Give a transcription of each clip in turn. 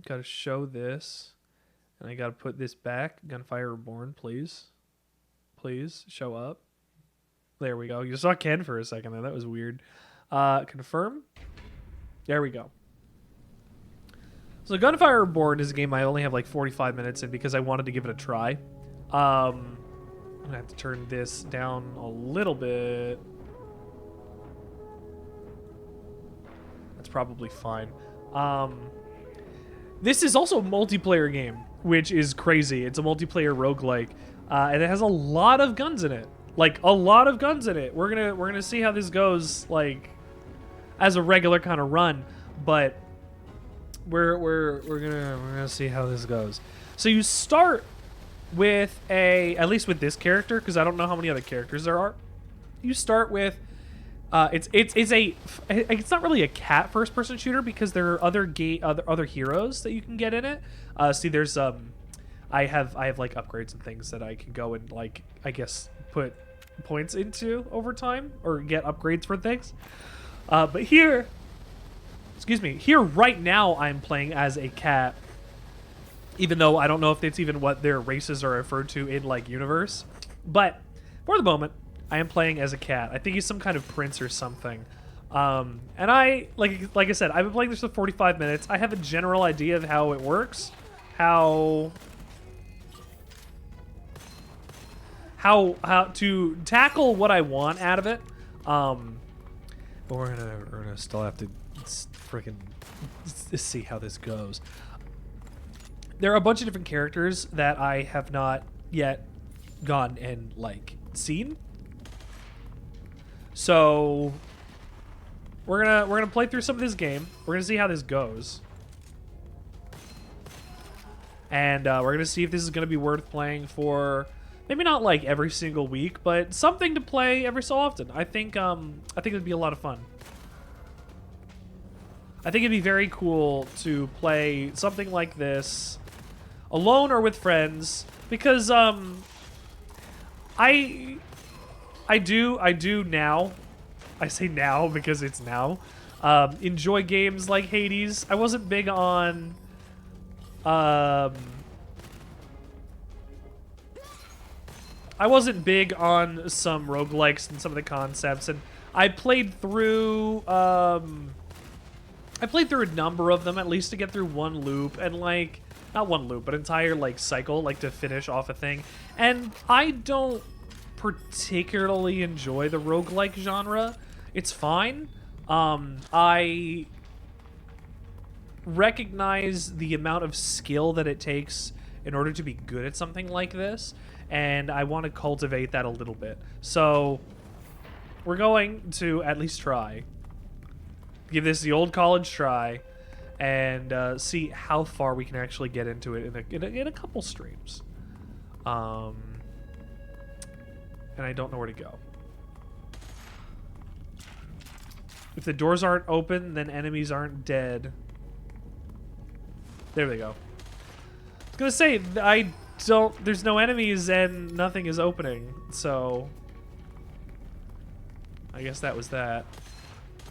Gotta show this. And I gotta put this back. Gunfire Reborn, please. Please, show up. There we go. You saw Ken for a second there. That was weird. Confirm. There we go. So Gunfire Reborn is a game I only have like 45 minutes in because I wanted to give it a try. I'm gonna have to turn this down a little bit. That's probably fine. This is also a multiplayer game, which is crazy. It's a multiplayer roguelike, and it has a lot of guns in it. Like a lot of guns in it. We're gonna see how this goes, like as a regular kind of run, but we're gonna see how this goes. So you start with at least with this character, because I don't know how many other characters there are. You start with it's not really a cat first person shooter because there are other heroes that you can get in it. See, there's I have like upgrades and things that I can go and like I guess put points into over time or get upgrades for things. But here right now I'm playing as a cat, even though I don't know if it's even what their races are referred to in like universe. But for the moment, I am playing as a cat. I think he's some kind of prince or something. And I like I said, I've been playing this for 45 minutes. I have a general idea of how it works, how to tackle what I want out of it. But we're gonna still have to freaking see how this goes. There are a bunch of different characters that I have not yet gone and like seen. So we're gonna play through some of this game. We're gonna see how this goes, and we're gonna see if this is gonna be worth playing for. Maybe not like every single week, but something to play every so often. I think it'd be a lot of fun. I think it'd be very cool to play something like this alone or with friends, because I do now, I say now because it's now, enjoy games like Hades. I wasn't big on some roguelikes and some of the concepts, and I played through a number of them at least to get through one loop, and like not one loop but entire like cycle, like to finish off a thing. And I don't particularly enjoy the roguelike genre. It's fine. I recognize the amount of skill that it takes in order to be good at something like this, and I want to cultivate that a little bit. So we're going to at least try. Give this the old college try, and see how far we can actually get into it in a couple streams. And I don't know where to go. If the doors aren't open, then enemies aren't dead. There they go. I was gonna say, there's no enemies and nothing is opening, so I guess that was that.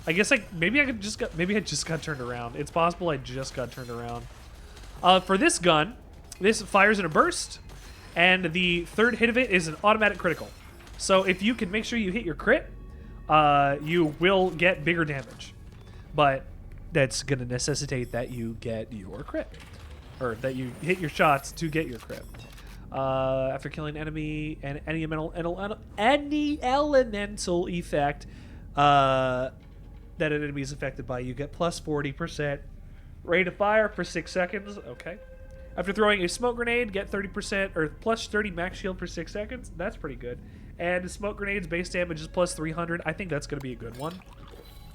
I guess maybe I just got turned around. It's possible I just got turned around. For this gun, this fires in a burst, and the third hit of it is an automatic critical. So if you can make sure you hit your crit, you will get bigger damage. But that's going to necessitate that you get your crit, or that you hit your shots to get your crit. After killing an enemy and any elemental effect that an enemy is affected by, you get plus 40% rate of fire for 6 seconds. Okay. After throwing a smoke grenade, get 30% or plus 30 max shield for 6 seconds. That's pretty good. And the smoke grenade's base damage is plus 300. I think that's going to be a good one,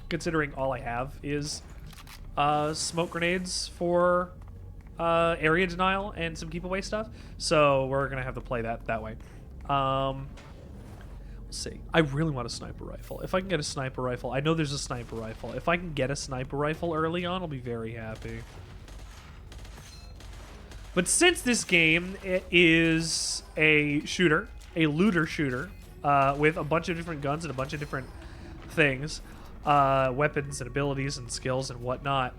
considering all I have is smoke grenades for area denial and some keep away stuff. So we're going to have to play that way. Let's see. I really want a sniper rifle. If I can get a sniper rifle, I know there's a sniper rifle. If I can get a sniper rifle early on, I'll be very happy. But since this game is a shooter, a looter shooter, with a bunch of different guns and a bunch of different things, weapons and abilities and skills and whatnot,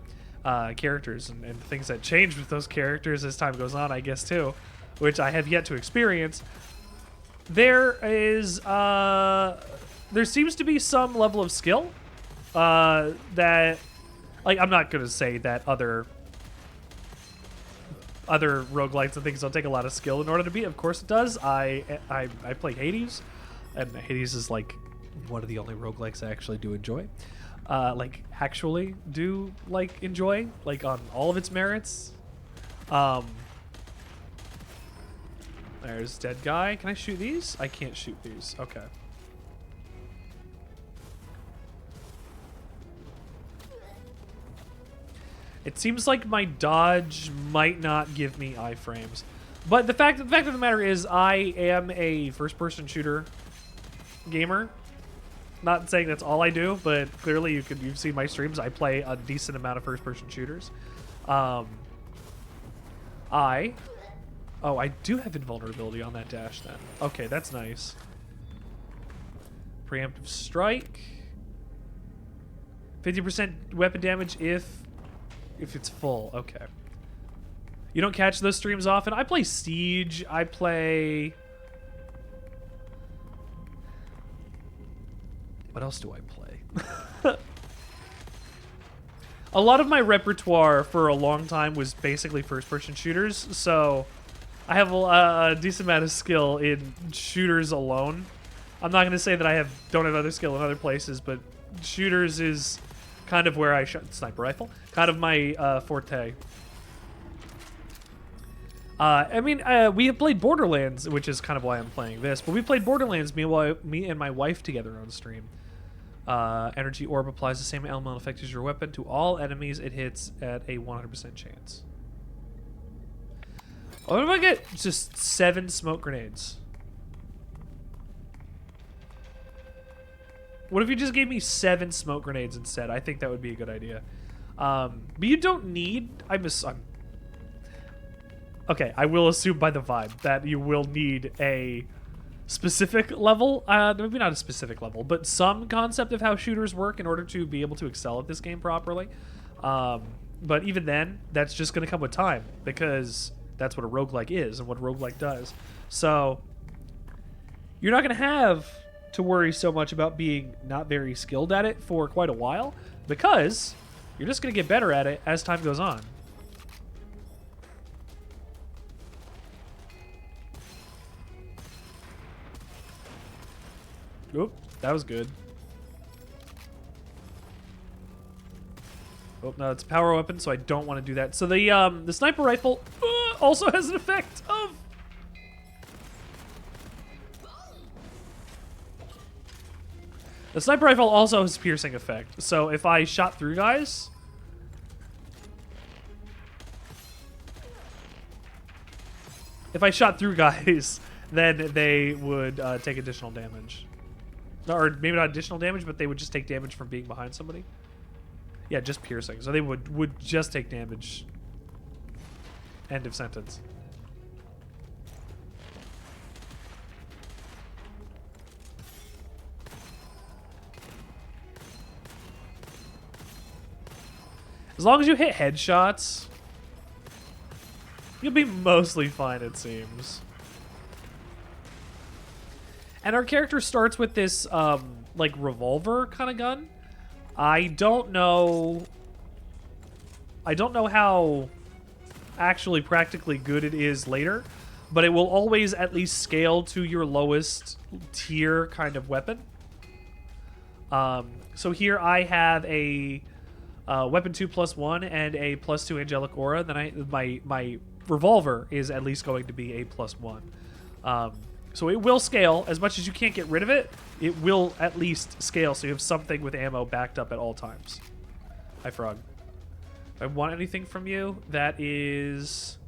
characters and things that change with those characters as time goes on, I guess, too, which I have yet to experience. There seems to be some level of skill that, like, I'm not going to say that other roguelites and things don't take a lot of skill in order to beat. Of course it does. I play Hades, and Hades is like one of the only roguelikes I actually do enjoy. Like actually do like enjoy, like on all of its merits. There's dead guy. Can I shoot these? I can't shoot these. Okay. It seems like my dodge might not give me iframes. But the fact of the matter is I am a first-person shooter gamer. Not saying that's all I do, but clearly you've seen my streams. I play a decent amount of first-person shooters. I do have invulnerability on that dash then. Okay, that's nice. Preemptive strike. 50% weapon damage if it's full. Okay. You don't catch those streams often. I play Siege. I play... What else do I play? A lot of my repertoire for a long time was basically first-person shooters, so I have a decent amount of skill in shooters alone. I'm not going to say that I don't have other skill in other places, but shooters is kind of where I shot sniper rifle, kind of my forte. I mean, we have played Borderlands, which is kind of why I'm playing this, but we played Borderlands, me and my wife together on stream. Energy orb applies the same elemental effect as your weapon to all enemies it hits at a 100% chance. What if I get just 7 smoke grenades? What if you just gave me 7 smoke grenades instead? I think that would be a good idea. But you don't need... Okay, I will assume by the vibe that you will need a specific level. Maybe not a specific level, but some concept of how shooters work in order to be able to excel at this game properly. But even then, that's just going to come with time, because that's what a roguelike is and what a roguelike does. So you're not going to have to worry so much about being not very skilled at it for quite a while, because you're just going to get better at it as time goes on. Oop, that was good. Oh, no, it's a power weapon, so I don't want to do that. So the sniper rifle also has an effect of... The sniper rifle also has piercing effect. So if I shot through guys... If I shot through guys, then they would take additional damage. Or maybe not additional damage, but they would just take damage from being behind somebody. Yeah, just piercing. So they would just take damage. End of sentence. As long as you hit headshots, you'll be mostly fine, it seems. And our character starts with this, like, revolver kind of gun. I don't know how actually practically good it is later, but it will always at least scale to your lowest tier kind of weapon. So here I have a weapon 2+1 and a +2 angelic aura. Then my revolver is at least going to be a +1. So it will scale. As much as you can't get rid of it, it will at least scale, so you have something with ammo backed up at all times. Hi, Frog. If I want anything from you, that is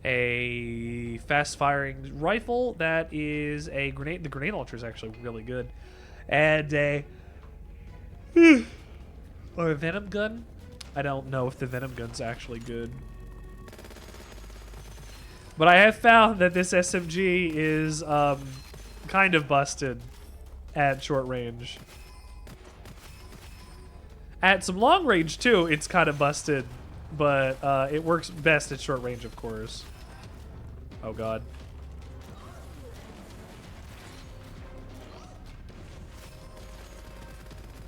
a fast-firing rifle. That is a grenade. The grenade launcher is actually really good. And a... or a venom gun. I don't know if the venom gun's actually good. But I have found that this SMG is kind of busted at short range. At some long range, too, it's kind of busted. But it works best at short range, of course. Oh, God.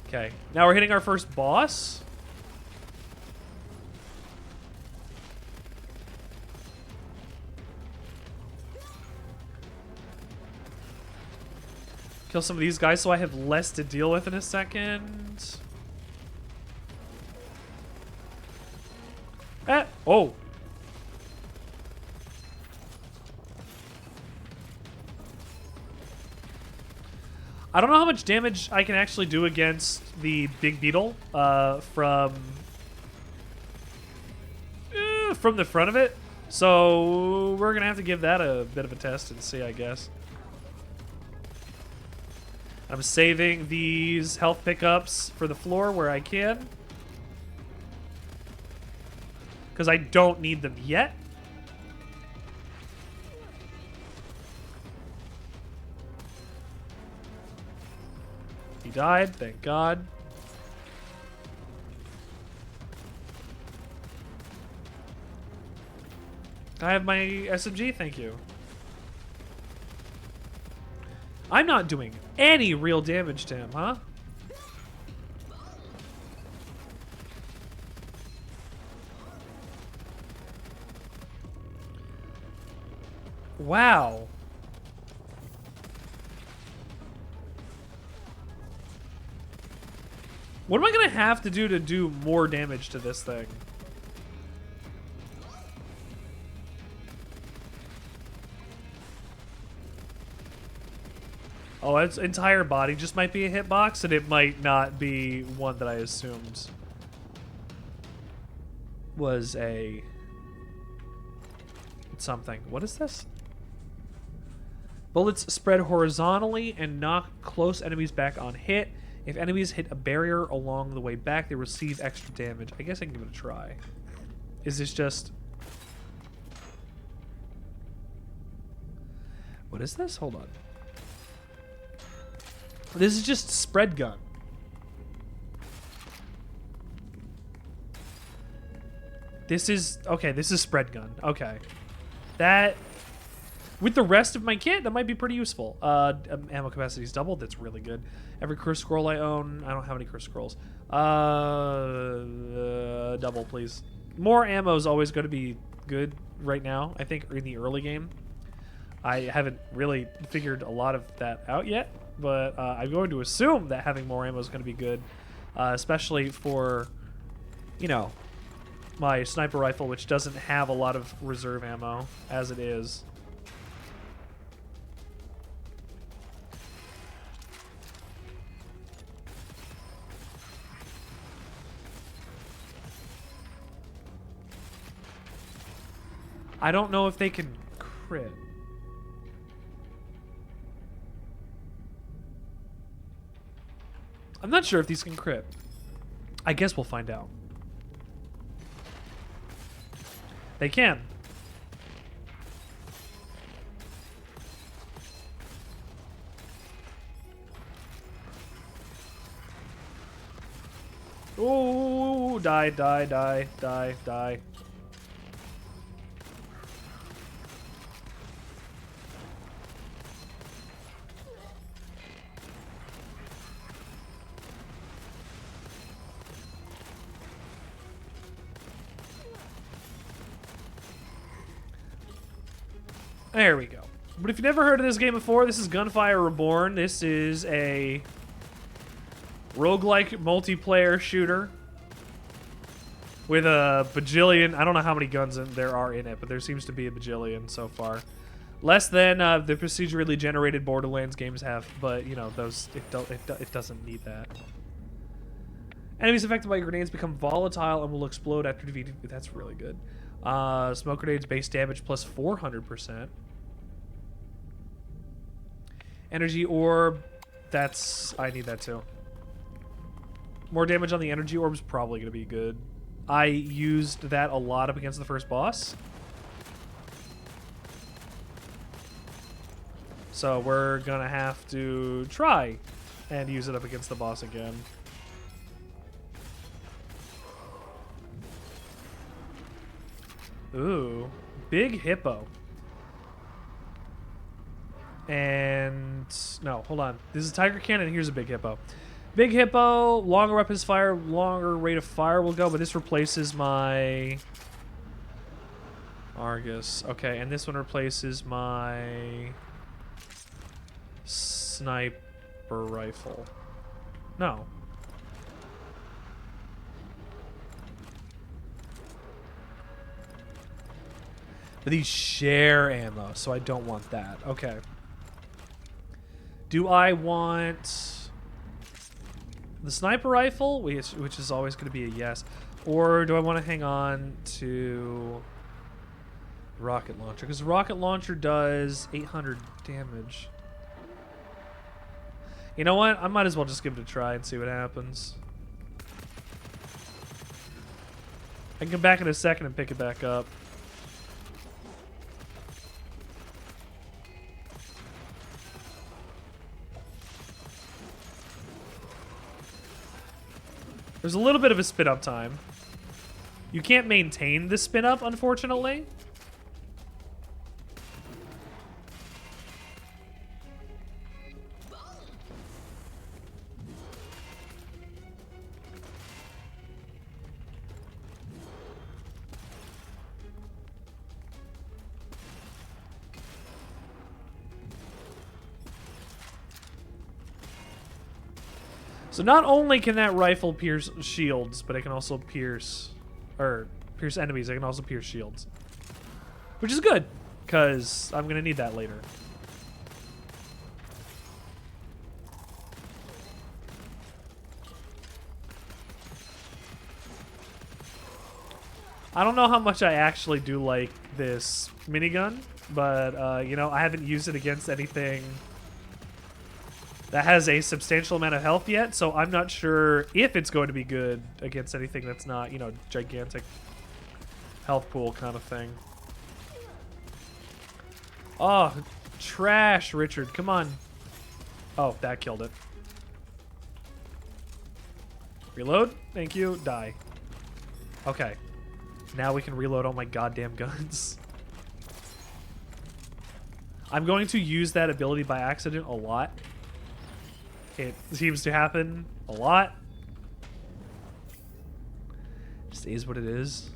Okay. Now we're hitting our first boss. Kill some of these guys so I have less to deal with in a second. Oh. I don't know how much damage I can actually do against the big beetle from the front of it. So we're going to have to give that a bit of a test and see, I guess. I'm saving these health pickups for the floor where I can. Because I don't need them yet. He died, thank God. I have my SMG, thank you. I'm not doing any real damage to him, huh? Wow. What am I gonna have to do more damage to this thing? Oh, its entire body just might be a hitbox, and it might not be one that I assumed was a something. What is this? Bullets spread horizontally and knock close enemies back on hit. If enemies hit a barrier along the way back, they receive extra damage. I guess I can give it a try. Is this just... What is this? Hold on. This is just spread gun. This is... Okay, this is spread gun. Okay. That... With the rest of my kit, that might be pretty useful. Ammo capacity is doubled. That's really good. Every curse scroll I own... I don't have any curse scrolls. Double, please. More ammo is always going to be good right now, I think, in the early game. I haven't really figured a lot of that out yet, but I'm going to assume that having more ammo is going to be good, especially for, you know, my sniper rifle, which doesn't have a lot of reserve ammo as it is. I don't know if they can crit. I'm not sure if these can crit. I guess we'll find out. They can. Ooh, die, die, die, die, die. There we go. But if you've never heard of this game before, this is Gunfire Reborn. This is a roguelike multiplayer shooter with a bajillion... I don't know how many guns there are in it, but there seems to be a bajillion so far. Less than the procedurally generated Borderlands games have, but, you know, those it doesn't need that. Enemies affected by grenades become volatile and will explode after defeated. That's really good. Smoke grenades base damage plus 400%. Energy orb, I need that too. More damage on the energy orb is probably going to be good. I used that a lot up against the first boss. So we're going to have to try and use it up against the boss again. Ooh. Big hippo. And no, hold on. This is tiger cannon. Here's a big hippo. Big hippo, longer weapons fire, longer rate of fire will go, but this replaces my Argus. Okay, and this one replaces my sniper rifle. No. But these share ammo, so I don't want that. Okay. Do I want the sniper rifle, which is always going to be a yes, or do I want to hang on to rocket launcher? Because rocket launcher does 800 damage. You know what? I might as well just give it a try and see what happens. I can come back in a second and pick it back up. There's a little bit of a spin up time. You can't maintain the spin up, unfortunately. So not only can that rifle pierce shields, but it can also pierce enemies. It can also pierce shields, which is good because I'm gonna need that later. I don't know how much I actually do like this minigun, but you know, I haven't used it against anything that has a substantial amount of health yet, so I'm not sure if it's going to be good against anything that's not, you know, gigantic health pool kind of thing. Oh, trash, Richard. Come on. Oh, that killed it. Reload. Thank you. Die. Okay. Now we can reload all my goddamn guns. I'm going to use that ability by accident a lot. It seems to happen a lot. Just is what it is.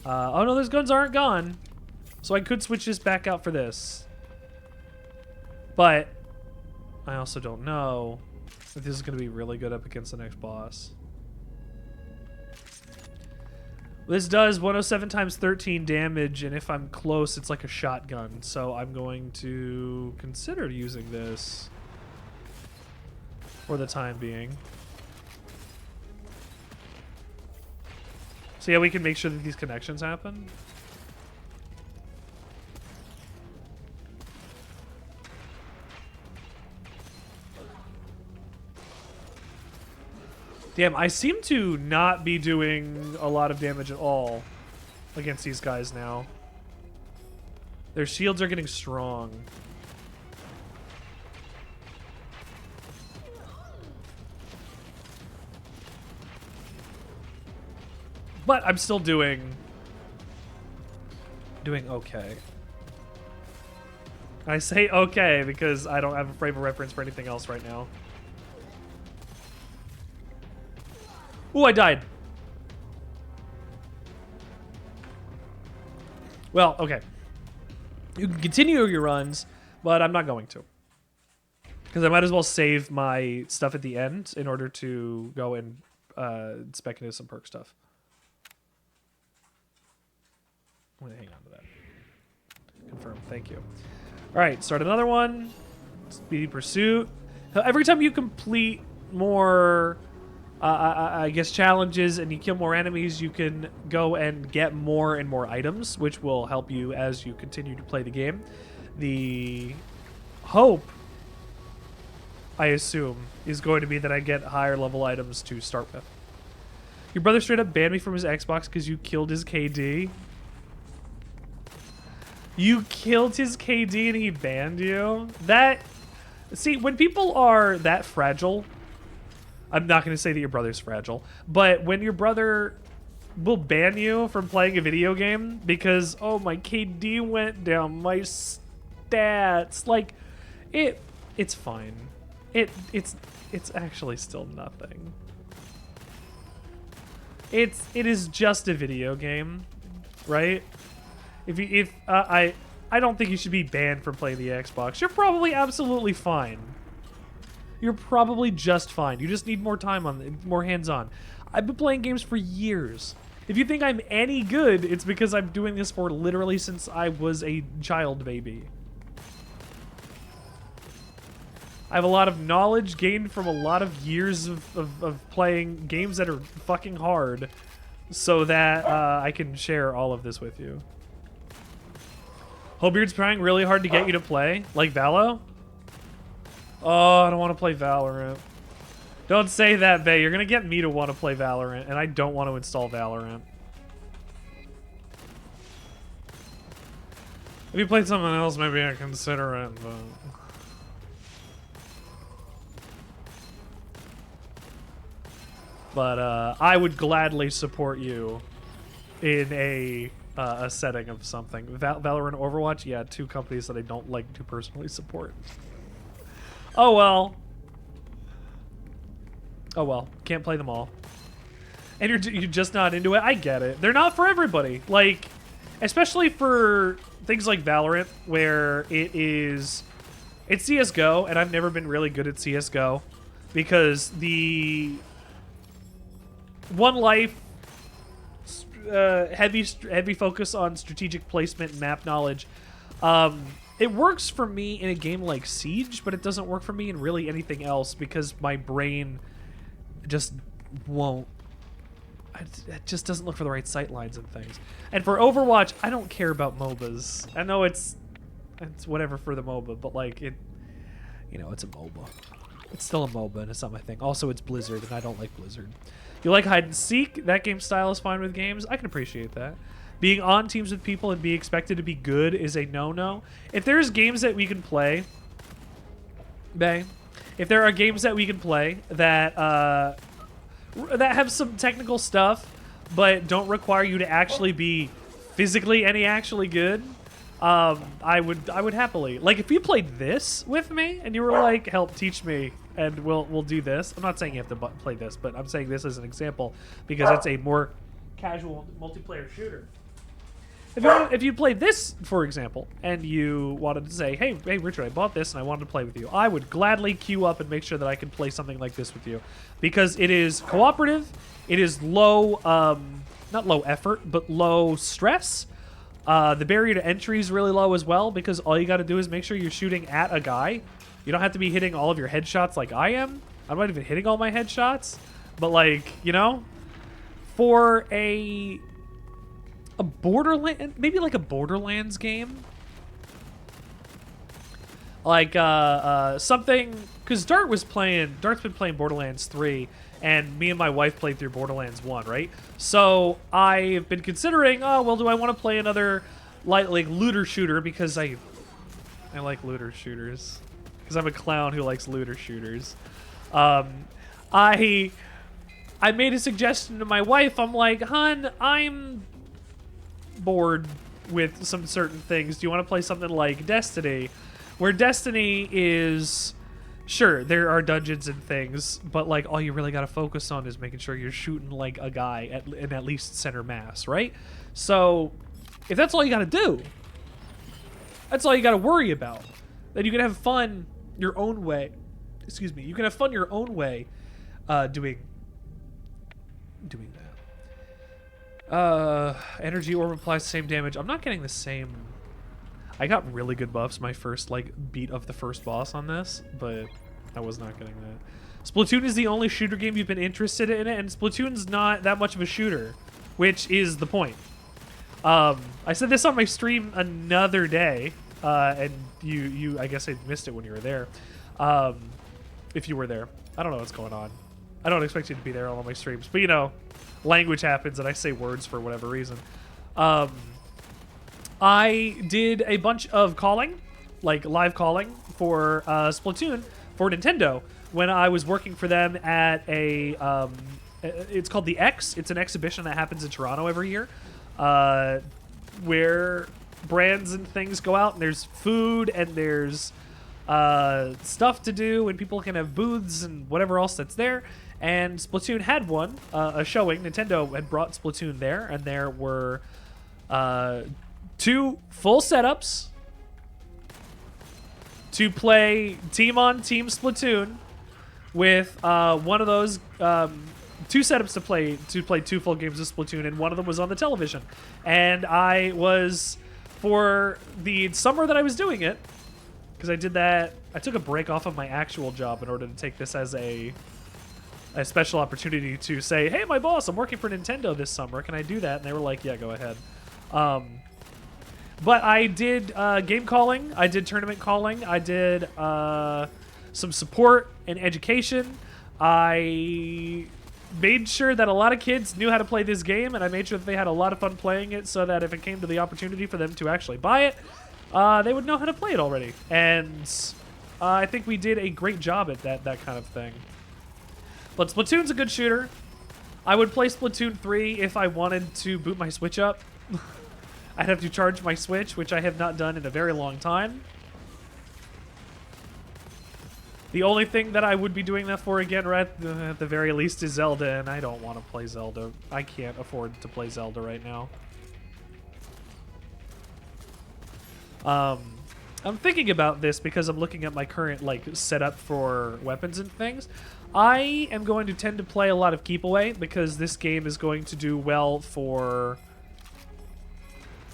Oh no, those guns aren't gone. So I could switch this back out for this. But I also don't know if this is going to be really good up against the next boss. This does 107 times 13 damage, and if I'm close, it's like a shotgun. So I'm going to consider using this for the time being. So yeah, we can make sure that these connections happen. Damn, I seem to not be doing a lot of damage at all against these guys now. Their shields are getting strong. But I'm still doing okay. I say okay because I don't have a frame of reference for anything else right now. Ooh, I died. Well, okay. You can continue your runs, but I'm not going to. Because I might as well save my stuff at the end in order to go and spec into some perk stuff. I'm going to hang on to that. Confirm. Thank you. All right, start another one. Speedy Pursuit. Every time you complete more, I guess, challenges and you kill more enemies, you can go and get more and more items, which will help you as you continue to play the game. The hope, I assume, is going to be that I get higher level items to start with. Your brother straight up banned me from his Xbox because you killed his KD. You killed his KD and he banned you? See, when people are that fragile, I'm not going to say that your brother's fragile, but when your brother will ban you from playing a video game because, oh, my KD went down, my stats. Like, it's fine. It's actually still nothing. It is just a video game, right? I don't think you should be banned from playing the Xbox. You're probably absolutely fine. You're probably just fine. You just need more time on, more hands-on. I've been playing games for years. If you think I'm any good, it's because I'm doing this for literally since I was a child baby. I have a lot of knowledge gained from a lot of years of playing games that are fucking hard so that I can share all of this with you. Hobeard's trying really hard to get you to play, like Valo? Oh, I don't want to play Valorant. Don't say that, Bae. You're going to get me to want to play Valorant, and I don't want to install Valorant. If you played something else, maybe I'd consider it, but... But I would gladly support you in a setting of something. Valorant, Overwatch, yeah, two companies that I don't like to personally support. Oh well. Oh well, can't play them all. And you're just not into it. I get it. They're not for everybody. Like, especially for things like Valorant, where it's CS:GO, and I've never been really good at CS:GO because the One Life heavy focus on strategic placement and map knowledge. It works for me in a game like Siege, but it doesn't work for me in really anything else because my brain just won't. It just doesn't look for the right sight lines and things. And for Overwatch, I don't care about MOBAs. I know it's whatever for the MOBA, but like it's a MOBA. It's still a MOBA, and it's not my thing. Also, it's Blizzard, and I don't like Blizzard. You like hide and seek? That game style is fine with games. I can appreciate that. Being on teams with people and be expected to be good is a no-no. If there's games that we can play, Bae, if there are games that we can play that that have some technical stuff but don't require you to actually be physically actually good, I would happily. Like if you played this with me and you were like, "Help, teach me," and we'll do this. I'm not saying you have to play this, but I'm saying this as an example because it's a more casual multiplayer shooter. If you played this, for example, and you wanted to say, hey, Richard, I bought this and I wanted to play with you, I would gladly queue up and make sure that I can play something like this with you because it is cooperative, it is low, not low effort, but low stress. The barrier to entry is really low as well because all you got to do is make sure you're shooting at a guy. You don't have to be hitting all of your headshots like I am. I'm not even hitting all my headshots, but like, for a Borderlands, maybe like a Borderlands game, like something, because Dart's been playing Borderlands 3, and me and my wife played through Borderlands 1, right? So I've been considering, oh well, do I want to play another like looter shooter because I like looter shooters because I'm a clown who likes looter shooters. I made a suggestion to my wife. I'm like, hun, I'm bored with some certain things. Do you want to play something like Destiny, where Destiny is, sure, there are dungeons and things, but like all you really got to focus on is making sure you're shooting like a guy in at least center mass, right? So if that's all you got to do, that's all you got to worry about, then you can have fun your own way. Excuse me. You can have fun your own way doing that. Energy orb applies the same damage. I'm not getting the same. I got really good buffs my first beat of the first boss on this, but I was not getting that. Splatoon is the only shooter game you've been interested in it, and Splatoon's not that much of a shooter, which is the point. I said this on my stream another day, and you I guess I missed it when you were there. If you were there. I don't know what's going on. I don't expect you to be there on all my streams, but language happens and I say words for whatever reason. I did a bunch of calling, like live calling for Splatoon for Nintendo when I was working for them at a it's called the X. It's an exhibition that happens in Toronto every year, where brands and things go out, and there's food and there's stuff to do, and people can have booths and whatever else that's there. And Splatoon had one, a showing. Nintendo had brought Splatoon there, and there were 2 full setups to play team-on-team Splatoon with one of those 2 setups to play 2 full games of Splatoon, and one of them was on the television. And I was, for the summer that I was doing it, because I did that, I took a break off of my actual job in order to take this as a special opportunity to say, hey, my boss, I'm working for Nintendo this summer. Can I do that? And they were like, yeah, go ahead. But I did game calling. I did tournament calling. I did some support and education. I made sure that a lot of kids knew how to play this game, and I made sure that they had a lot of fun playing it so that if it came to the opportunity for them to actually buy it, they would know how to play it already. And I think we did a great job at that kind of thing. But Splatoon's a good shooter. I would play Splatoon 3 if I wanted to boot my Switch up. I'd have to charge my Switch, which I have not done in a very long time. The only thing that I would be doing that for again, right at the very least, is Zelda, and I don't want to play Zelda. I can't afford to play Zelda right now. I'm thinking about this because I'm looking at my current setup for weapons and things. I am going to tend to play a lot of Keep Away because this game is going to do well for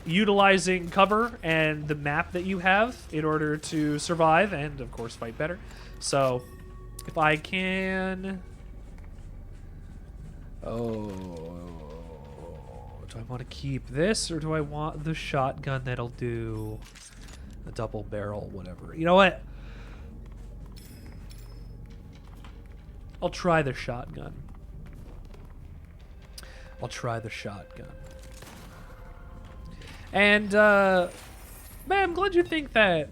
utilizing cover and the map that you have in order to survive and, of course, fight better. So, if I can... Oh, do I want to keep this or do I want the shotgun that'll do a double barrel, whatever? You know what? I'll try the shotgun. I'll try the shotgun. And, man, I'm glad you think that.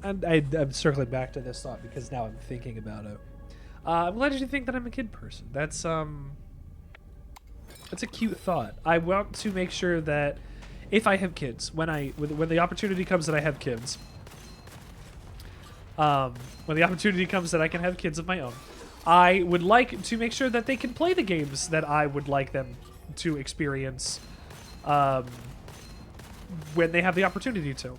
I'm circling back to this thought because now I'm thinking about it. I'm glad you think that I'm a kid person. That's a cute thought. I want to make sure that if I have kids, when the opportunity comes that I have kids, when the opportunity comes that I can have kids of my own, I would like to make sure that they can play the games that I would like them to experience when they have the opportunity to.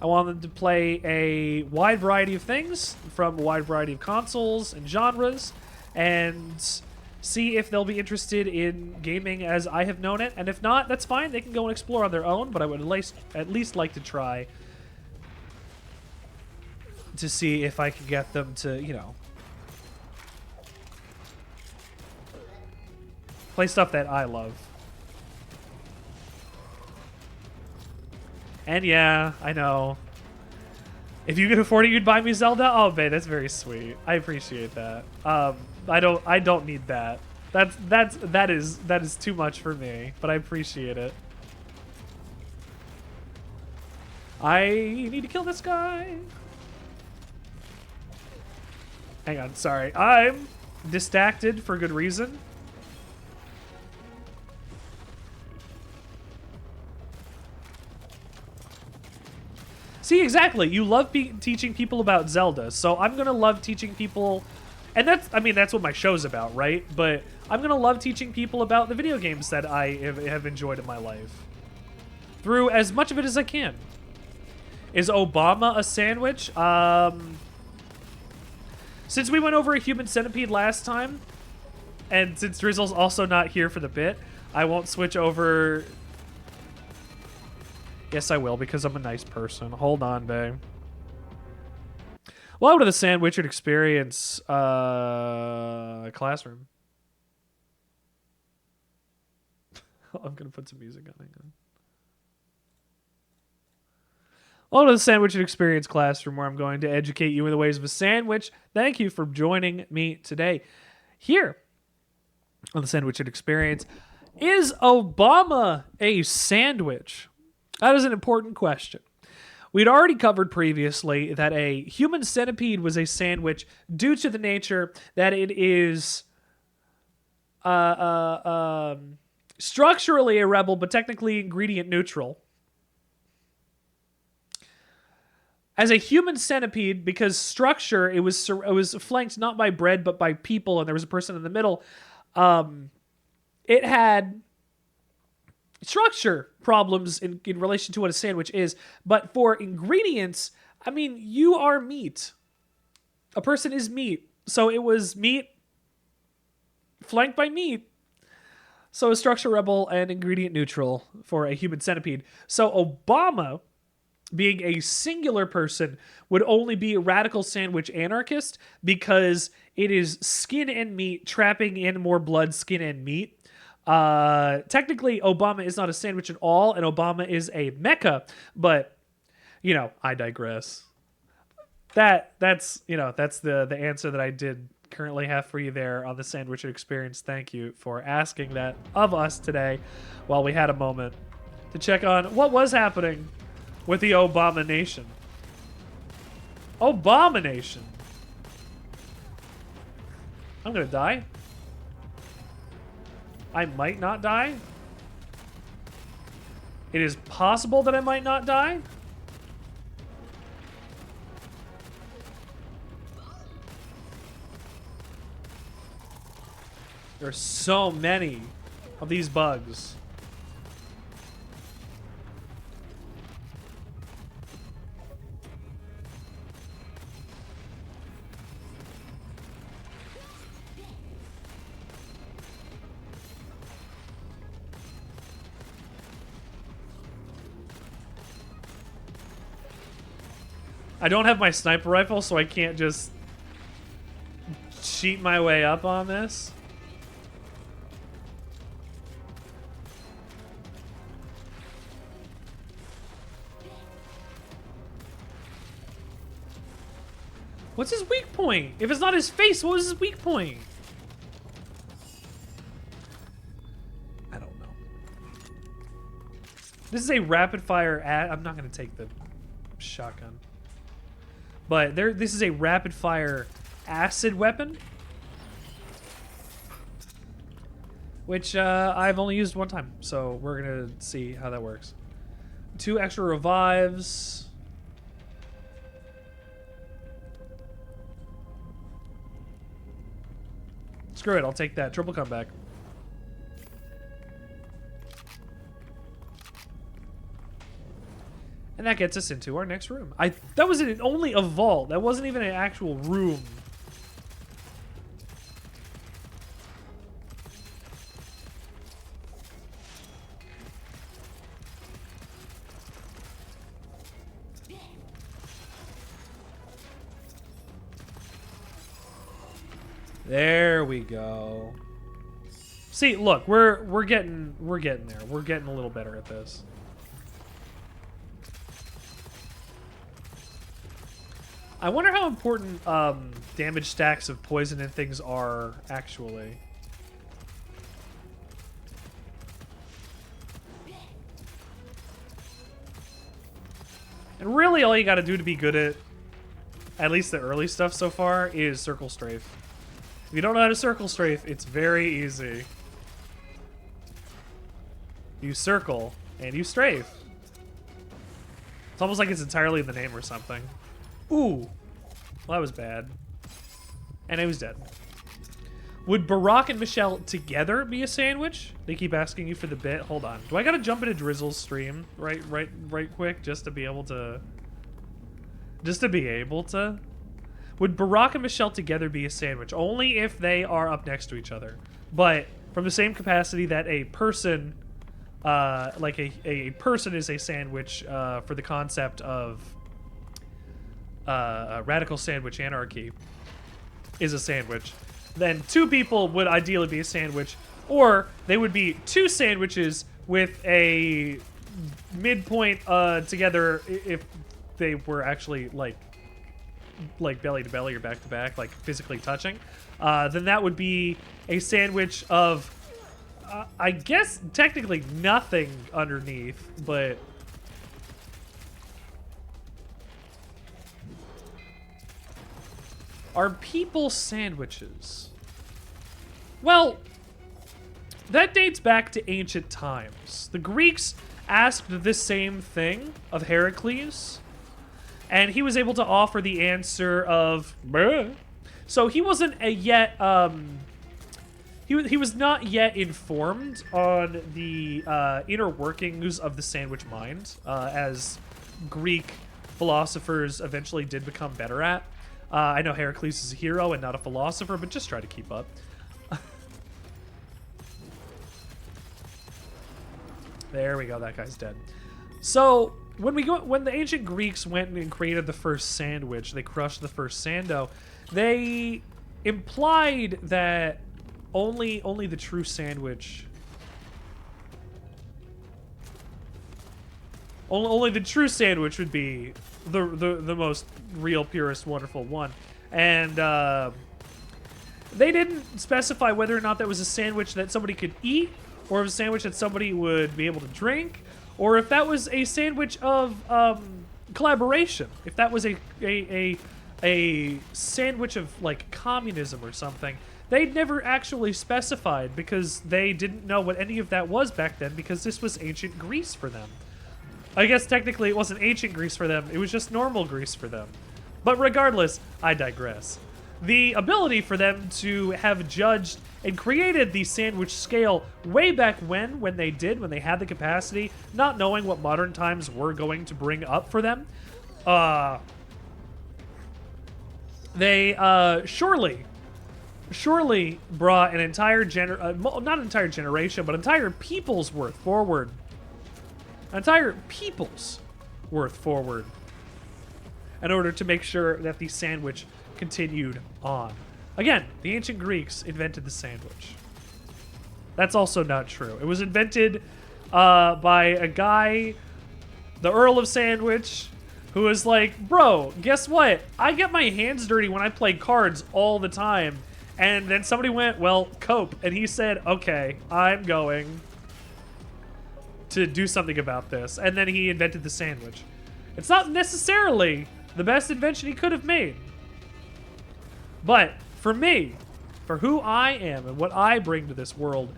I want them to play a wide variety of things from a wide variety of consoles and genres and see if they'll be interested in gaming as I have known it. And if not, that's fine. They can go and explore on their own, but I would at least like to try to see if I can get them to, you know, play stuff that I love. And yeah, I know. If you could afford it, you'd buy me Zelda? Oh, babe, that's very sweet. I appreciate that. I don't need that. That is too much for me, but I appreciate it. I need to kill this guy. Hang on, sorry. I'm distracted for good reason. See, exactly. You love teaching people about Zelda, so I'm gonna love teaching people, and that's what my show's about, right? But I'm gonna love teaching people about the video games that I have enjoyed in my life through as much of it as I can. Is Obama a sandwich? Since we went over a human centipede last time, and since Drizzle's also not here for the bit, I won't switch over. Yes, I will, because I'm a nice person. Hold on, babe. Welcome to the Sandwichard Experience classroom. I'm going to put some music on. Hang on. Welcome to the Sandwichard Experience classroom, where I'm going to educate you in the ways of a sandwich. Thank you for joining me today. Here on the Sandwichard Experience, is Obama a sandwich? That is an important question. We'd already covered previously that a human centipede was a sandwich due to the nature that it is structurally a rebel, but technically ingredient neutral. As a human centipede, because structure, it was flanked not by bread but by people, and there was a person in the middle. It had structure problems in relation to what a sandwich is, but for ingredients, I mean, you are meat. A person is meat, so it was meat flanked by meat. So a structure rebel and ingredient neutral for a human centipede. So Obama, being a singular person, would only be a radical sandwich anarchist because it is skin and meat trapping in more blood, skin and meat. Technically, Obama is not a sandwich at all, and Obama is a mecha, but, you know, I digress. That's the answer that I did currently have for you there on the Sandwich Experience. Thank you for asking that of us today while we had a moment to check on what was happening with the Obama Nation. Abomination. I'm gonna die. I might not die. It is possible that I might not die. There are so many of these bugs. I don't have my sniper rifle, so I can't just cheat my way up on this. What's his weak point? If it's not his face, what was his weak point? I don't know. This is a rapid fire I'm not going to take the shotgun. But this is a rapid fire acid weapon, which I've only used one time, so we're gonna see how that works. 2 extra revives. Screw it, I'll take that. Triple comeback. And that gets us into our next room. That was only a vault. That wasn't even an actual room. There we go. See, look, we're getting there. We're getting a little better at this. I wonder how important damage stacks of poison and things are, actually. And really all you gotta do to be good at least the early stuff so far, is circle strafe. If you don't know how to circle strafe, it's very easy. You circle, and you strafe. It's almost like it's entirely in the name or something. Ooh. Well, that was bad. And I was dead. Would Barack and Michelle together be a sandwich? They keep asking you for the bit. Hold on. Do I gotta jump into Drizzle's stream right quick just to be able to... Would Barack and Michelle together be a sandwich? Only if they are up next to each other. But from the same capacity that a person... like a person is a sandwich for the concept of... radical sandwich anarchy is a sandwich, then 2 people would ideally be a sandwich, or they would be 2 sandwiches with a midpoint together if they were actually like belly to belly or back to back, like physically touching. Then that would be a sandwich of I guess technically nothing underneath, but are people sandwiches? Well, that dates back to ancient times. The Greeks asked the same thing of Heracles, and he was able to offer the answer of "Bruh." So he wasn't yet he was not yet informed on the inner workings of the sandwich mind, as Greek philosophers eventually did become better at. I know Heracles is a hero and not a philosopher, but just try to keep up. There we go. That guy's dead. So when the ancient Greeks went and created the first sandwich, they crushed the first sando. They implied that only the true sandwich, only the true sandwich would be the most real, purest, wonderful one, and they didn't specify whether or not that was a sandwich that somebody could eat, or if a sandwich that somebody would be able to drink, or if that was a sandwich of collaboration, if that was a sandwich of like communism or something. They'd never actually specified because they didn't know what any of that was back then, because this was ancient Greece for them. I guess technically it wasn't ancient Greece for them, it was just normal Greece for them. But regardless, I digress. The ability for them to have judged and created the sandwich scale way back when they had the capacity, not knowing what modern times were going to bring up for them, they surely brought an entire not an entire generation, but entire people's worth forward. Entire people's worth forward in order to make sure that the sandwich continued on. Again, the ancient Greeks invented the sandwich. That's also not true. It was invented by a guy, the Earl of Sandwich, who was like, bro, guess what? I get my hands dirty when I play cards all the time. And then somebody went, well, cope. And he said, okay, I'm going to do something about this. And then he invented the sandwich. It's not necessarily the best invention he could have made. But for me, for who I am and what I bring to this world,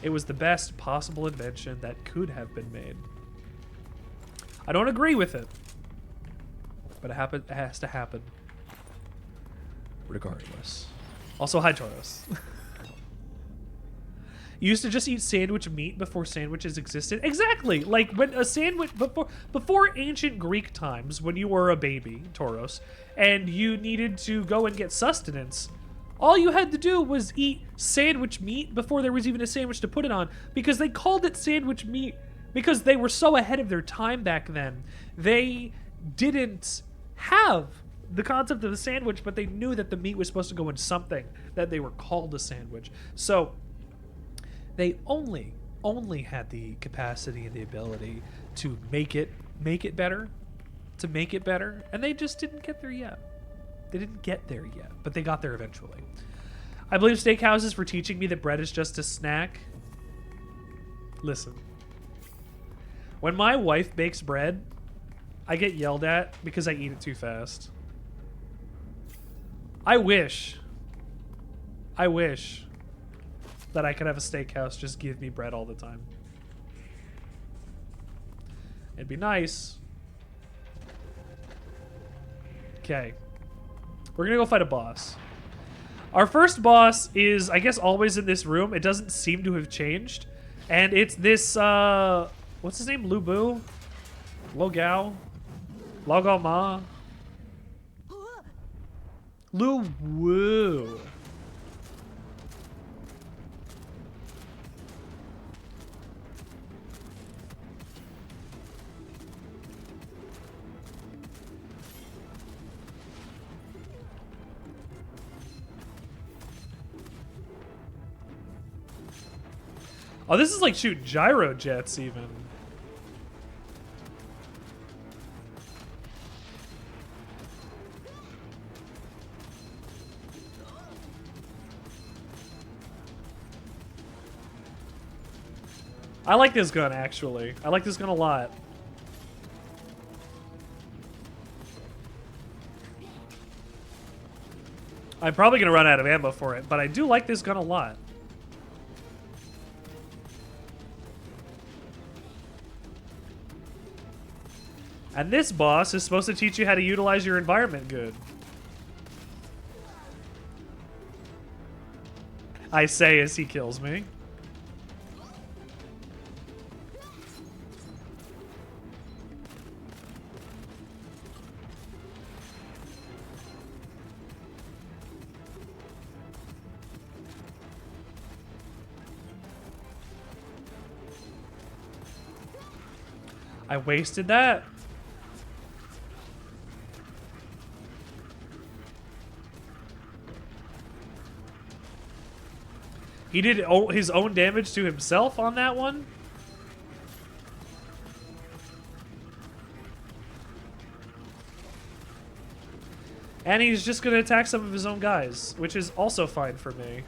it was the best possible invention that could have been made. I don't agree with it, but it has to happen regardless. Also, hi, Tauros. You used to just eat sandwich meat before sandwiches existed? Exactly! Like, when a sandwich... Before ancient Greek times, when you were a baby, Tauros, and you needed to go and get sustenance, all you had to do was eat sandwich meat before there was even a sandwich to put it on, because they called it sandwich meat because they were so ahead of their time back then. They didn't have the concept of the sandwich, but they knew that the meat was supposed to go in something that they were called a sandwich. So they only had the capacity and the ability to make it better, and they just didn't get there yet. They didn't get there yet, but they got there eventually. I blame steakhouses for teaching me that bread is just a snack. Listen, when my wife bakes bread, I get yelled at because I eat it too fast. I wish that I could have a steakhouse just give me bread all the time. It'd be nice. Okay. We're gonna go fight a boss. Our first boss is, I guess, always in this room. It doesn't seem to have changed. And it's this, what's his name? Lu Bu? Lo Gao? Lo Gao Ma? Lu Wu. Oh, this is like shooting gyro jets even. I like this gun, actually. I like this gun a lot. I'm probably going to run out of ammo for it, but I do like this gun a lot. And this boss is supposed to teach you how to utilize your environment good. I say as he kills me. I wasted that. He did his own damage to himself on that one? And he's just going to attack some of his own guys, which is also fine for me.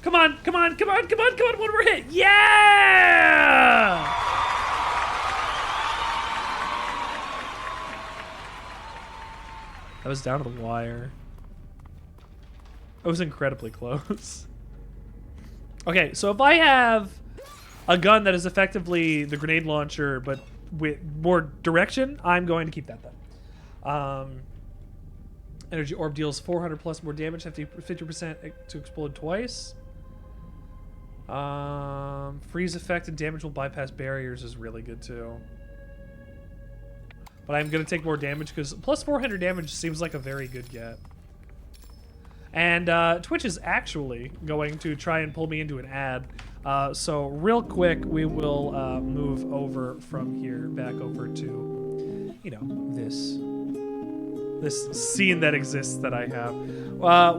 Come on, come on, come on, come on, come on, one more hit. Yeah! That was down to the wire. That was incredibly close. Okay, so if I have a gun that is effectively the grenade launcher, but with more direction, I'm going to keep that then. Energy orb deals 400 plus more damage, 50% to explode twice. Freeze effect and damage will bypass barriers is really good too. But I'm going to take more damage because plus 400 damage seems like a very good get. And Twitch is actually going to try and pull me into an ad. So real quick, we will move over from here back over to, you know, this scene that exists that I have.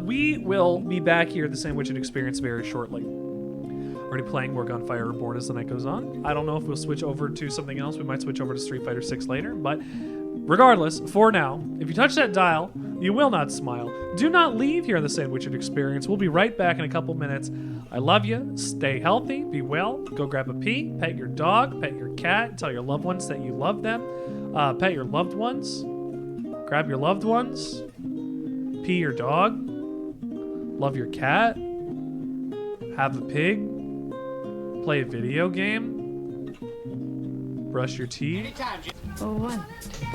We will be back here at the Sandwichard experience very shortly. Already playing more Gunfire Reborn as the night goes on. I don't know if we'll switch over to something else. We might switch over to Street Fighter 6 later, but regardless, for now, if you touch that dial, you will not smile. Do not leave here in the Sandwichard experience. We'll be right back in a couple minutes. I love you. Stay healthy. Be well. Go grab a pee. Pet your dog. Pet your cat. Tell your loved ones that you love them. Pet your loved ones. Grab your loved ones. Pee your dog. Love your cat. Have a pig. Play a video game. Brush your teeth. Oh, 1,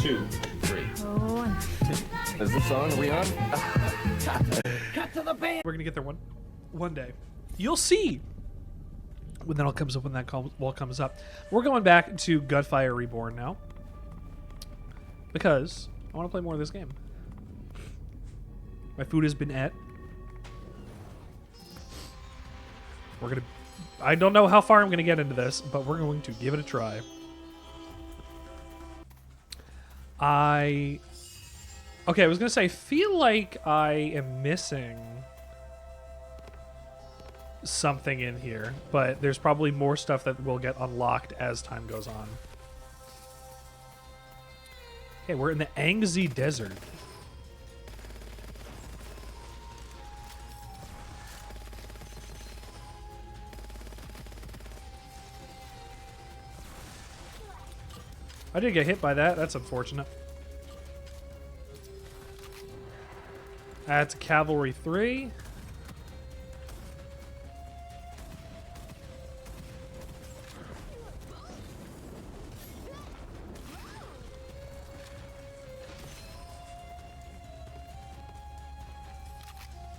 2, 3. oh, 1, 2. Is this on? Are we on? Cut to the band. We're gonna get there one day. You'll see when that all comes up. When that wall comes up, we're going back to Gunfire Reborn now because I want to play more of this game. My food has been ate. We're gonna. I don't know how far I'm gonna get into this, but we're going to give it a try. Okay, I was gonna say, I feel like I am missing something in here, but there's probably more stuff that will get unlocked as time goes on. Okay, we're in the Angzi Desert. I did get hit by that. That's unfortunate. That's Cavalry 3.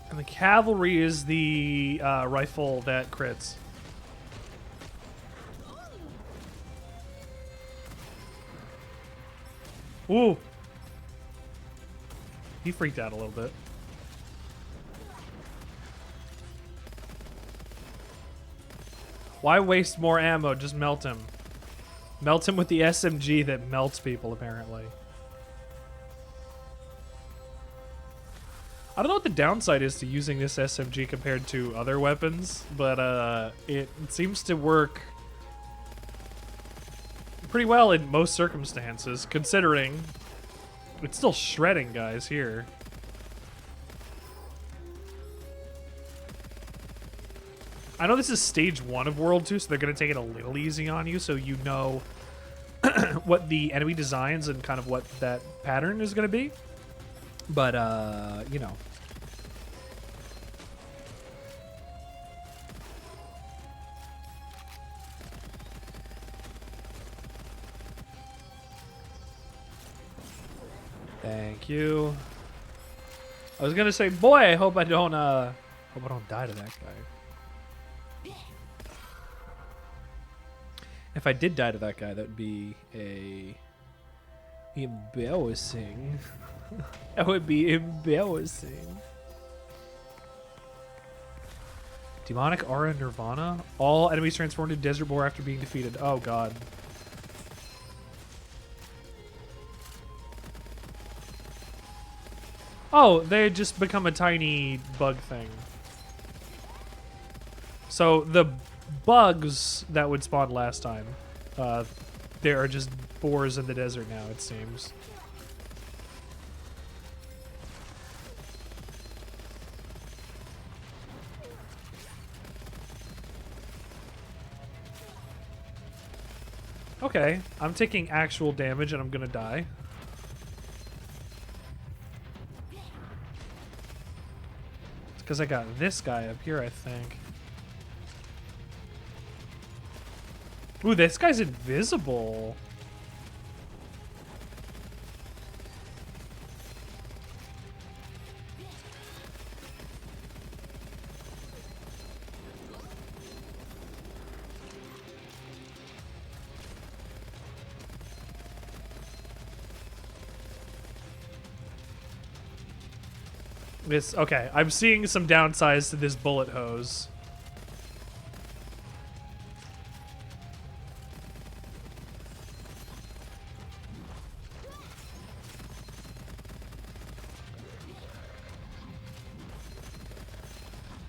And the Cavalry is the rifle that crits. Ooh. He freaked out a little bit. Why waste more ammo? Just melt him. Melt him with the SMG that melts people, apparently. I don't know what the downside is to using this SMG compared to other weapons, but it seems to work pretty well in most circumstances, considering it's still shredding guys here. I know this is stage 1 of World 2, so they're going to take it a little easy on you, so you know what the enemy designs and kind of what that pattern is going to be. But, you know. Thank you. I was gonna say, boy, I hope I don't die to that guy. If I did die to that guy, that would be embarrassing. That would be embarrassing. Demonic aura Nirvana. All enemies transformed into desert boar after being defeated. Oh god. Oh, they just become a tiny bug thing. So the bugs that would spawn last time, there are just boars in the desert now, it seems. Okay, I'm taking actual damage and I'm gonna die. It's because I got this guy up here, I think. Ooh, this guy's invisible. Okay, I'm seeing some downsides to this bullet hose.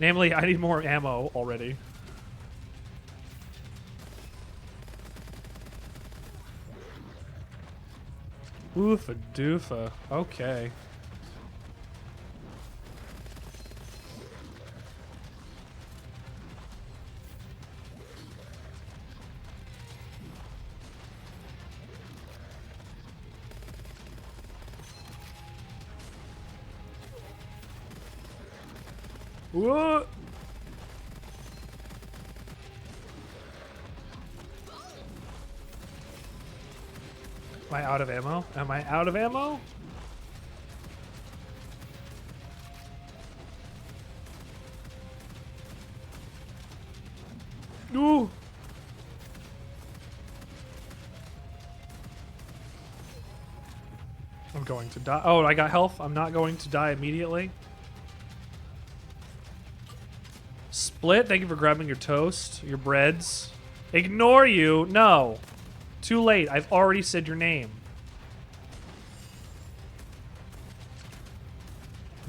Namely, I need more ammo already. Oofa doofa. Okay. What? Am I out of ammo? Am I out of ammo? Ooh. I'm going to die. Oh, I got health. I'm not going to die immediately. Split, thank you for grabbing your toast, your breads. Ignore you? No. Too late. I've already said your name.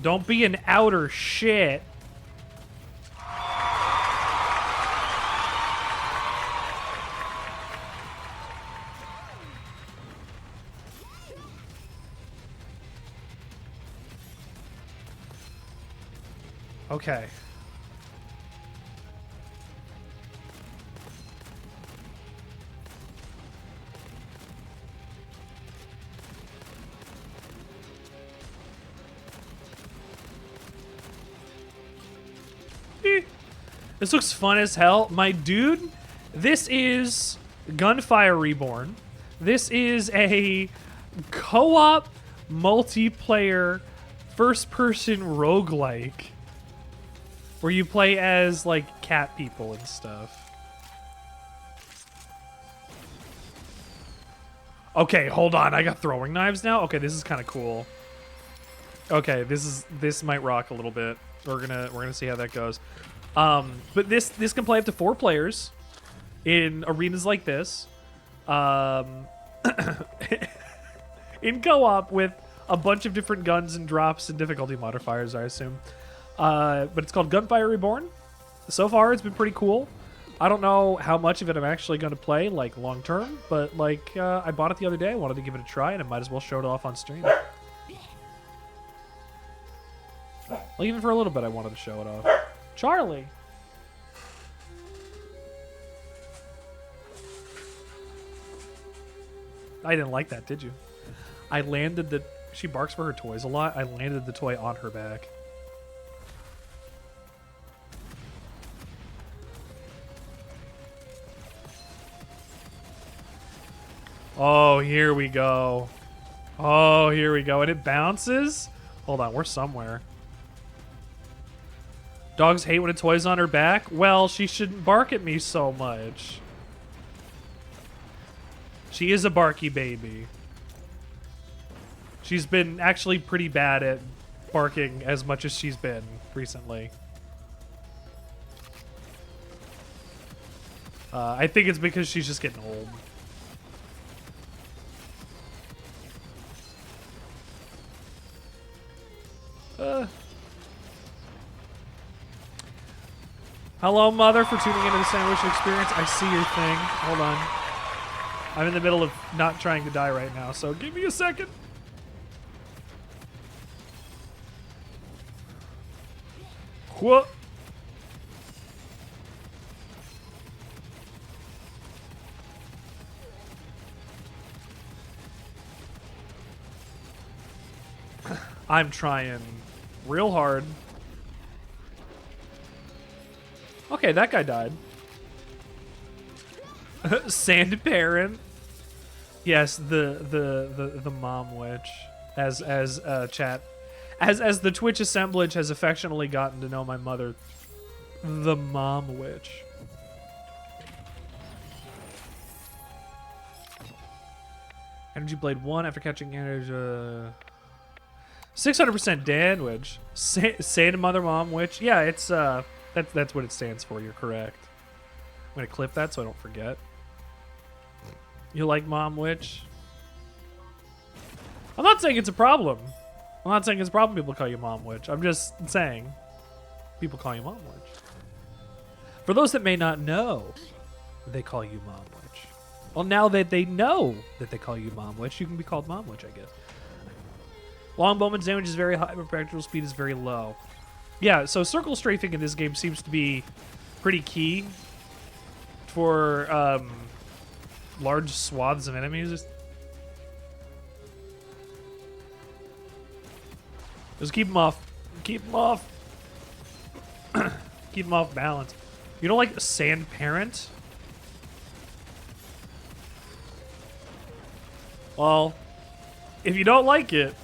Don't be an outer shit. Okay. This looks fun as hell. My dude, this is Gunfire Reborn. This is a co-op multiplayer first-person roguelike where you play as, like, cat people and stuff. Okay, hold on. I got throwing knives now? Okay, this is kind of cool. Okay, this might rock a little bit. We're gonna see how that goes. But this can play up to 4 players in arenas like this, in co-op with a bunch of different guns and drops and difficulty modifiers, I assume. But it's called Gunfire Reborn. So far, it's been pretty cool. I don't know how much of it I'm actually going to play, like, long term, but, like, I bought it the other day. I wanted to give it a try, and I might as well show it off on stream. Well, even for a little bit, I wanted to show it off. Charlie! I didn't like that, did you? I landed the She barks for her toys a lot. I landed the toy on her back. Oh, here we go. Oh, here we go. And it bounces? Hold on, we're somewhere. Dogs hate when a toy's on her back? Well, she shouldn't bark at me so much. She is a barky baby. She's been actually pretty bad at barking as much as she's been recently. I think it's because she's just getting old. Hello, Mother, for tuning into the Sandwich Experience. I see your thing. Hold on. I'm in the middle of not trying to die right now, so give me a second. What? I'm trying real hard. Okay, that guy died. Sand parent. Yes, the mom witch, as chat, as the Twitch assemblage has affectionately gotten to know my mother, the mom witch. Energy Blade 1 after catching energy. 600% damage. Sand mother mom witch. Yeah, it's that's what it stands for. You're correct. I'm gonna clip that so I don't forget. You like mom witch? I'm not saying it's a problem. I'm not saying it's a problem people call you mom witch. I'm just saying people call you mom witch. For those that may not know, they call you mom witch. Well, now that they know that they call you mom witch, you can be called mom witch, I guess. Longbowman's damage is very high, but practical speed is very low. Yeah, so circle strafing in this game seems to be pretty key for large swaths of enemies. Just keep them off. Keep them off. Keep them off balance. You don't like Sand Parent? Well, if you don't like it,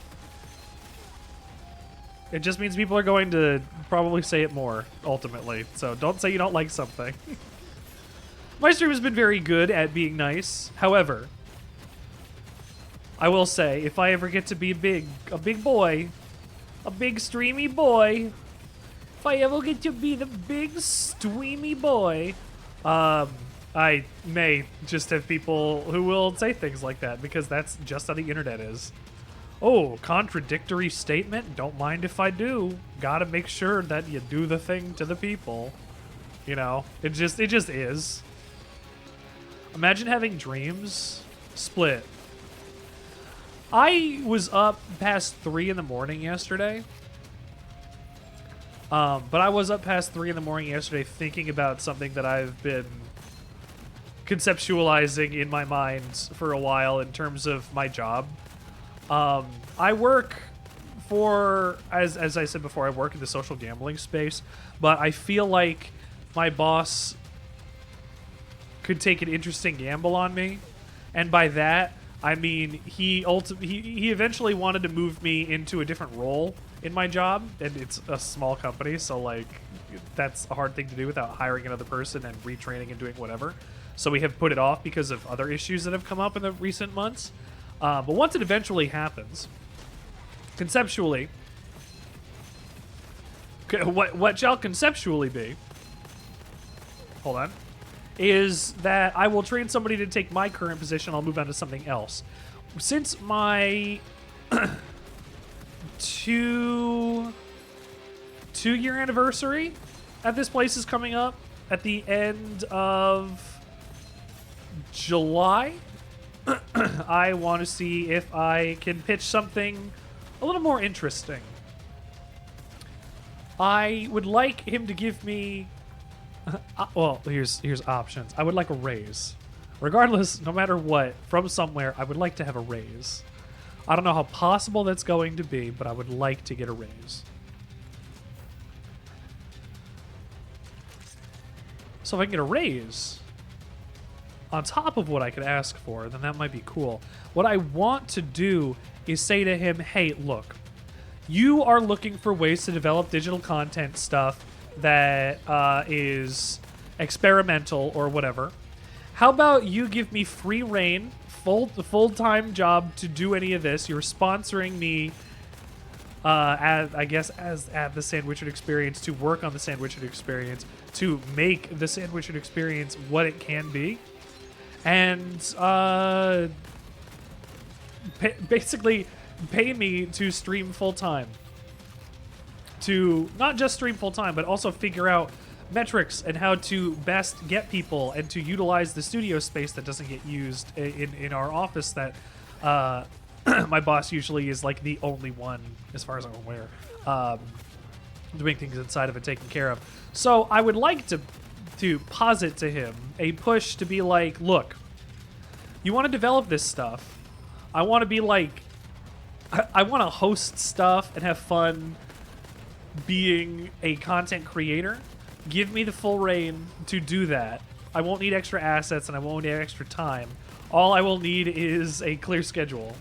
it just means people are going to probably say it more, ultimately. So don't say you don't like something. My stream has been very good at being nice. However, I will say, if I ever get to be a big boy, a big streamy boy, if I ever get to be the big streamy boy, I may just have people who will say things like that, because that's just how the internet is. Oh, contradictory statement? Don't mind if I do. Gotta make sure that you do the thing to the people. You know, it just is. Imagine having dreams split. I was up past 3 in the morning yesterday. But I was up past 3 in the morning yesterday thinking about something that I've been conceptualizing in my mind for a while in terms of my job. I work for, as I said before, I work in the social gambling space, but I feel like my boss could take an interesting gamble on me. And by that, I mean he eventually wanted to move me into a different role in my job, and it's a small company, so like that's a hard thing to do without hiring another person and retraining and doing whatever. So we have put it off because of other issues that have come up in the recent months. But once it eventually happens, conceptually, what shall conceptually be, hold on, is that I will train somebody to take my current position. I'll move on to something else. Since my two-year anniversary at this place is coming up at the end of July, I want to see if I can pitch something a little more interesting. I would like him to give me well, here's options. I would like a raise. Regardless, no matter what, from somewhere, I would like to have a raise. I don't know how possible that's going to be, but I would like to get a raise. So if I can get a raise on top of what I could ask for, then that might be cool. What I want to do is say to him, hey, look, you are looking for ways to develop digital content stuff that is experimental or whatever. How about you give me free reign, full-time job to do any of this? You're sponsoring me, as at the Sandwichard experience, to work on the Sandwichard experience, to make the Sandwichard experience what it can be, and basically pay me to stream full-time. To not just stream full-time, but also figure out metrics and how to best get people and to utilize the studio space that doesn't get used in our office that my boss usually is like the only one, as far as I'm aware, doing things inside of it taken care of. So I would like to posit to him a push to be like, look, you want to develop this stuff. I want to be like, I want to host stuff and have fun being a content creator. Give me the full reign to do that. I won't need extra assets and I won't need extra time. All I will need is a clear schedule.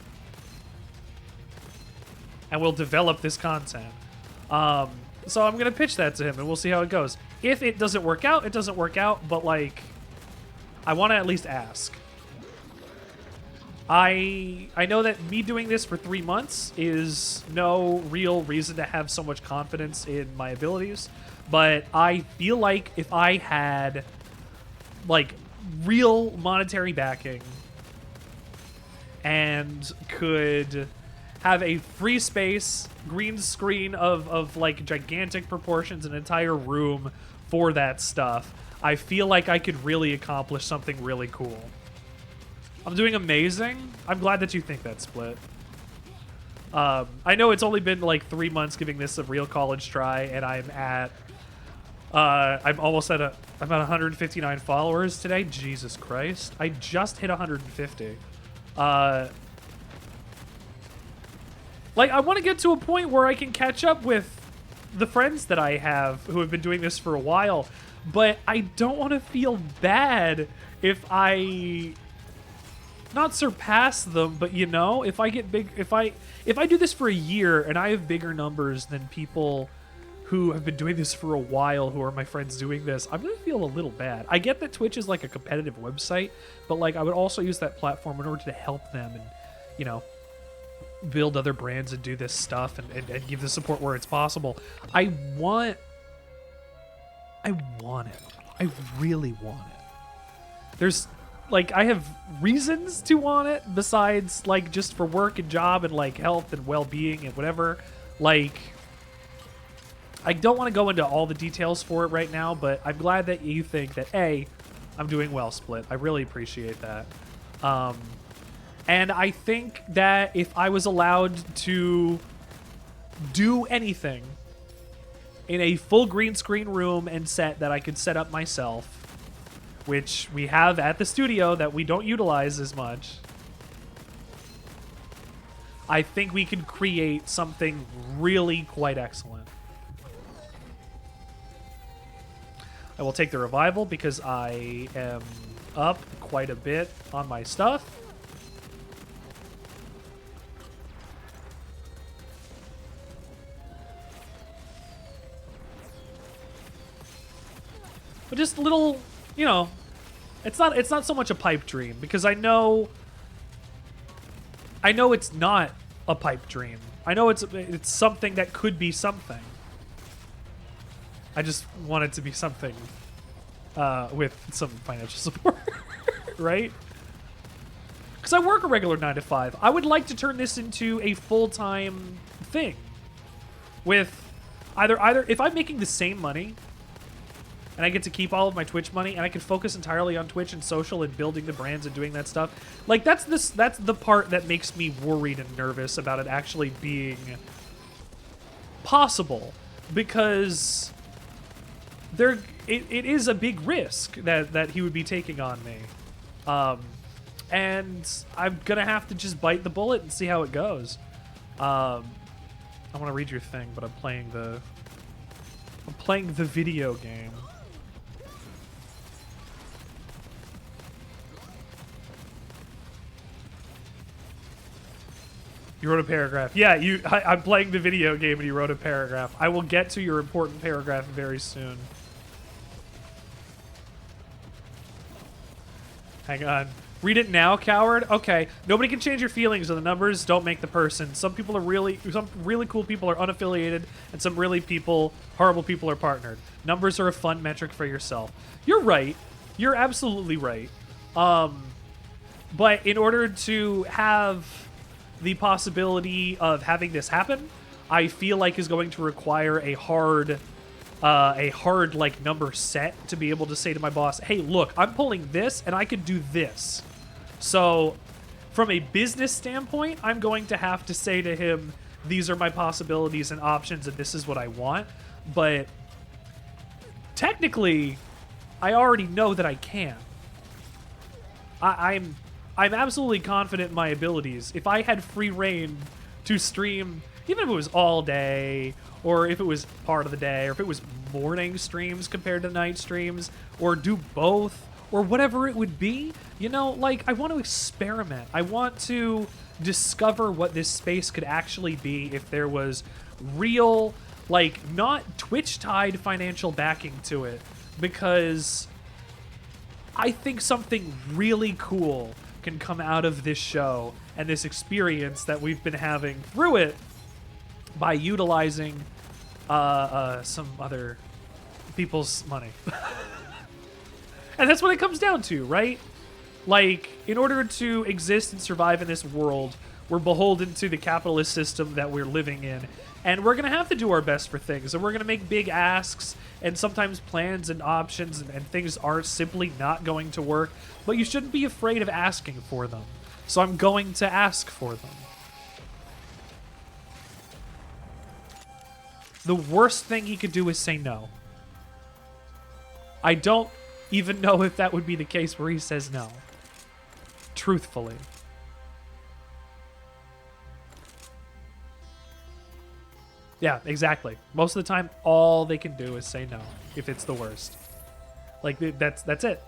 And we'll develop this content. So I'm going to pitch that to him and we'll see how it goes. If it doesn't work out, it doesn't work out, but like, I want to at least ask. I know that me doing this for 3 months is no real reason to have so much confidence in my abilities, but I feel like if I had like real monetary backing and could have a free space, green screen of like gigantic proportions, an entire room for that stuff, I feel like I could really accomplish something really cool. I'm doing amazing. I'm glad that you think that, Split. I know it's only been like 3 months giving this a real college try, and I'm at I'm almost at I'm at 159 followers today. Jesus Christ. I just hit 150. Like, I want to get to a point where I can catch up with the friends that I have who have been doing this for a while, but I don't want to feel bad if I not surpass them, but you know, if I get big, if I do this for a year and I have bigger numbers than people who have been doing this for a while, who are my friends doing this, I'm gonna feel a little bad. I get that Twitch is like a competitive website, but like I would also use that platform in order to help them and, you know, build other brands and do this stuff and give the support where it's possible. I want it. I really want it. There's like, I have reasons to want it besides like just for work and job and like health and well-being and whatever. Like, I don't want to go into all the details for it right now, but I'm glad that you think that, A, I'm doing well, Split. I really appreciate that. And I think that if I was allowed to do anything in a full green screen room and set that I could set up myself, which we have at the studio that we don't utilize as much, I think we could create something really quite excellent. I will take the revival because I am up quite a bit on my stuff. But just a little, you know, it's not so much a pipe dream because I know it's not a pipe dream. I know it's something that could be something. I just want it to be something with some financial support, right? Because I work a regular 9 to 5. I would like to turn this into a full-time thing with either if I'm making the same money and I get to keep all of my Twitch money, and I can focus entirely on Twitch and social and building the brands and doing that stuff. Like, that's the part that makes me worried and nervous about it actually being possible, because it is a big risk that he would be taking on me. and I'm gonna have to just bite the bullet and see how it goes. I want to read your thing, but I'm playing the video game. You wrote a paragraph. Yeah, I'm playing the video game and you wrote a paragraph. I will get to your important paragraph very soon. Hang on. Read it now, coward. Okay. Nobody can change your feelings, and the numbers don't make the person. Some really cool people are unaffiliated, and some horrible people are partnered. Numbers are a fun metric for yourself. You're right. You're absolutely right. But in order to have the possibility of having this happen, I feel like is going to require a hard like number set to be able to say to my boss, hey, look, I'm pulling this and I could do this. So from a business standpoint, I'm going to have to say to him, these are my possibilities and options and this is what I want. But technically, I already know that I can. I'm absolutely confident in my abilities. If I had free reign to stream, even if it was all day, or if it was part of the day, or if it was morning streams compared to night streams, or do both, or whatever it would be, you know, like, I want to experiment. I want to discover what this space could actually be if there was real, like, not Twitch-tied financial backing to it, because I think something really cool can come out of this show and this experience that we've been having through it by utilizing some other people's money. And that's what it comes down to, right? Like, in order to exist and survive in this world, we're beholden to the capitalist system that we're living in. And we're going to have to do our best for things. And we're going to make big asks and sometimes plans and options and things are simply not going to work. But you shouldn't be afraid of asking for them. So I'm going to ask for them. The worst thing he could do is say no. I don't even know if that would be the case where he says no. Truthfully. Yeah, exactly. Most of the time, all they can do is say no, if it's the worst. Like, that's it.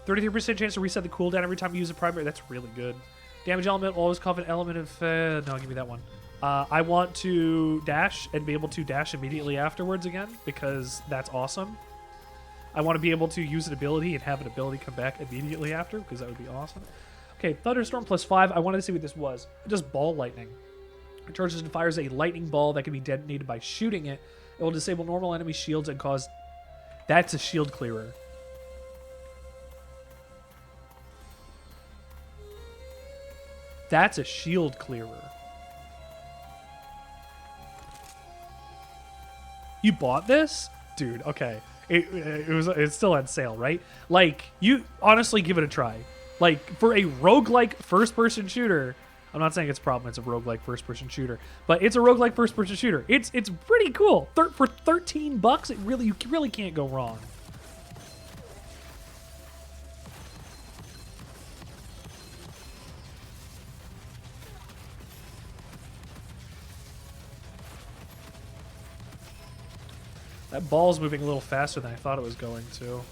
33% chance to reset the cooldown every time you use a primary. That's really good. Damage element, always call an element of... no, give me that one. I want to dash and be able to dash immediately afterwards again, because that's awesome. I want to be able to use an ability and have an ability come back immediately after, because that would be awesome. Okay, Thunderstorm +5. I wanted to see what this was. Just ball lightning. It charges and fires a lightning ball that can be detonated by shooting it. It will disable normal enemy shields and cause... That's a shield clearer. That's a shield clearer. You bought this? Dude, okay. It's still on sale, right? Like, you honestly give it a try. Like, for a roguelike first-person shooter, I'm not saying it's a problem, it's a roguelike first-person shooter, but it's a roguelike first-person shooter. It's pretty cool. For $13, you really can't go wrong. That ball's moving a little faster than I thought it was going to.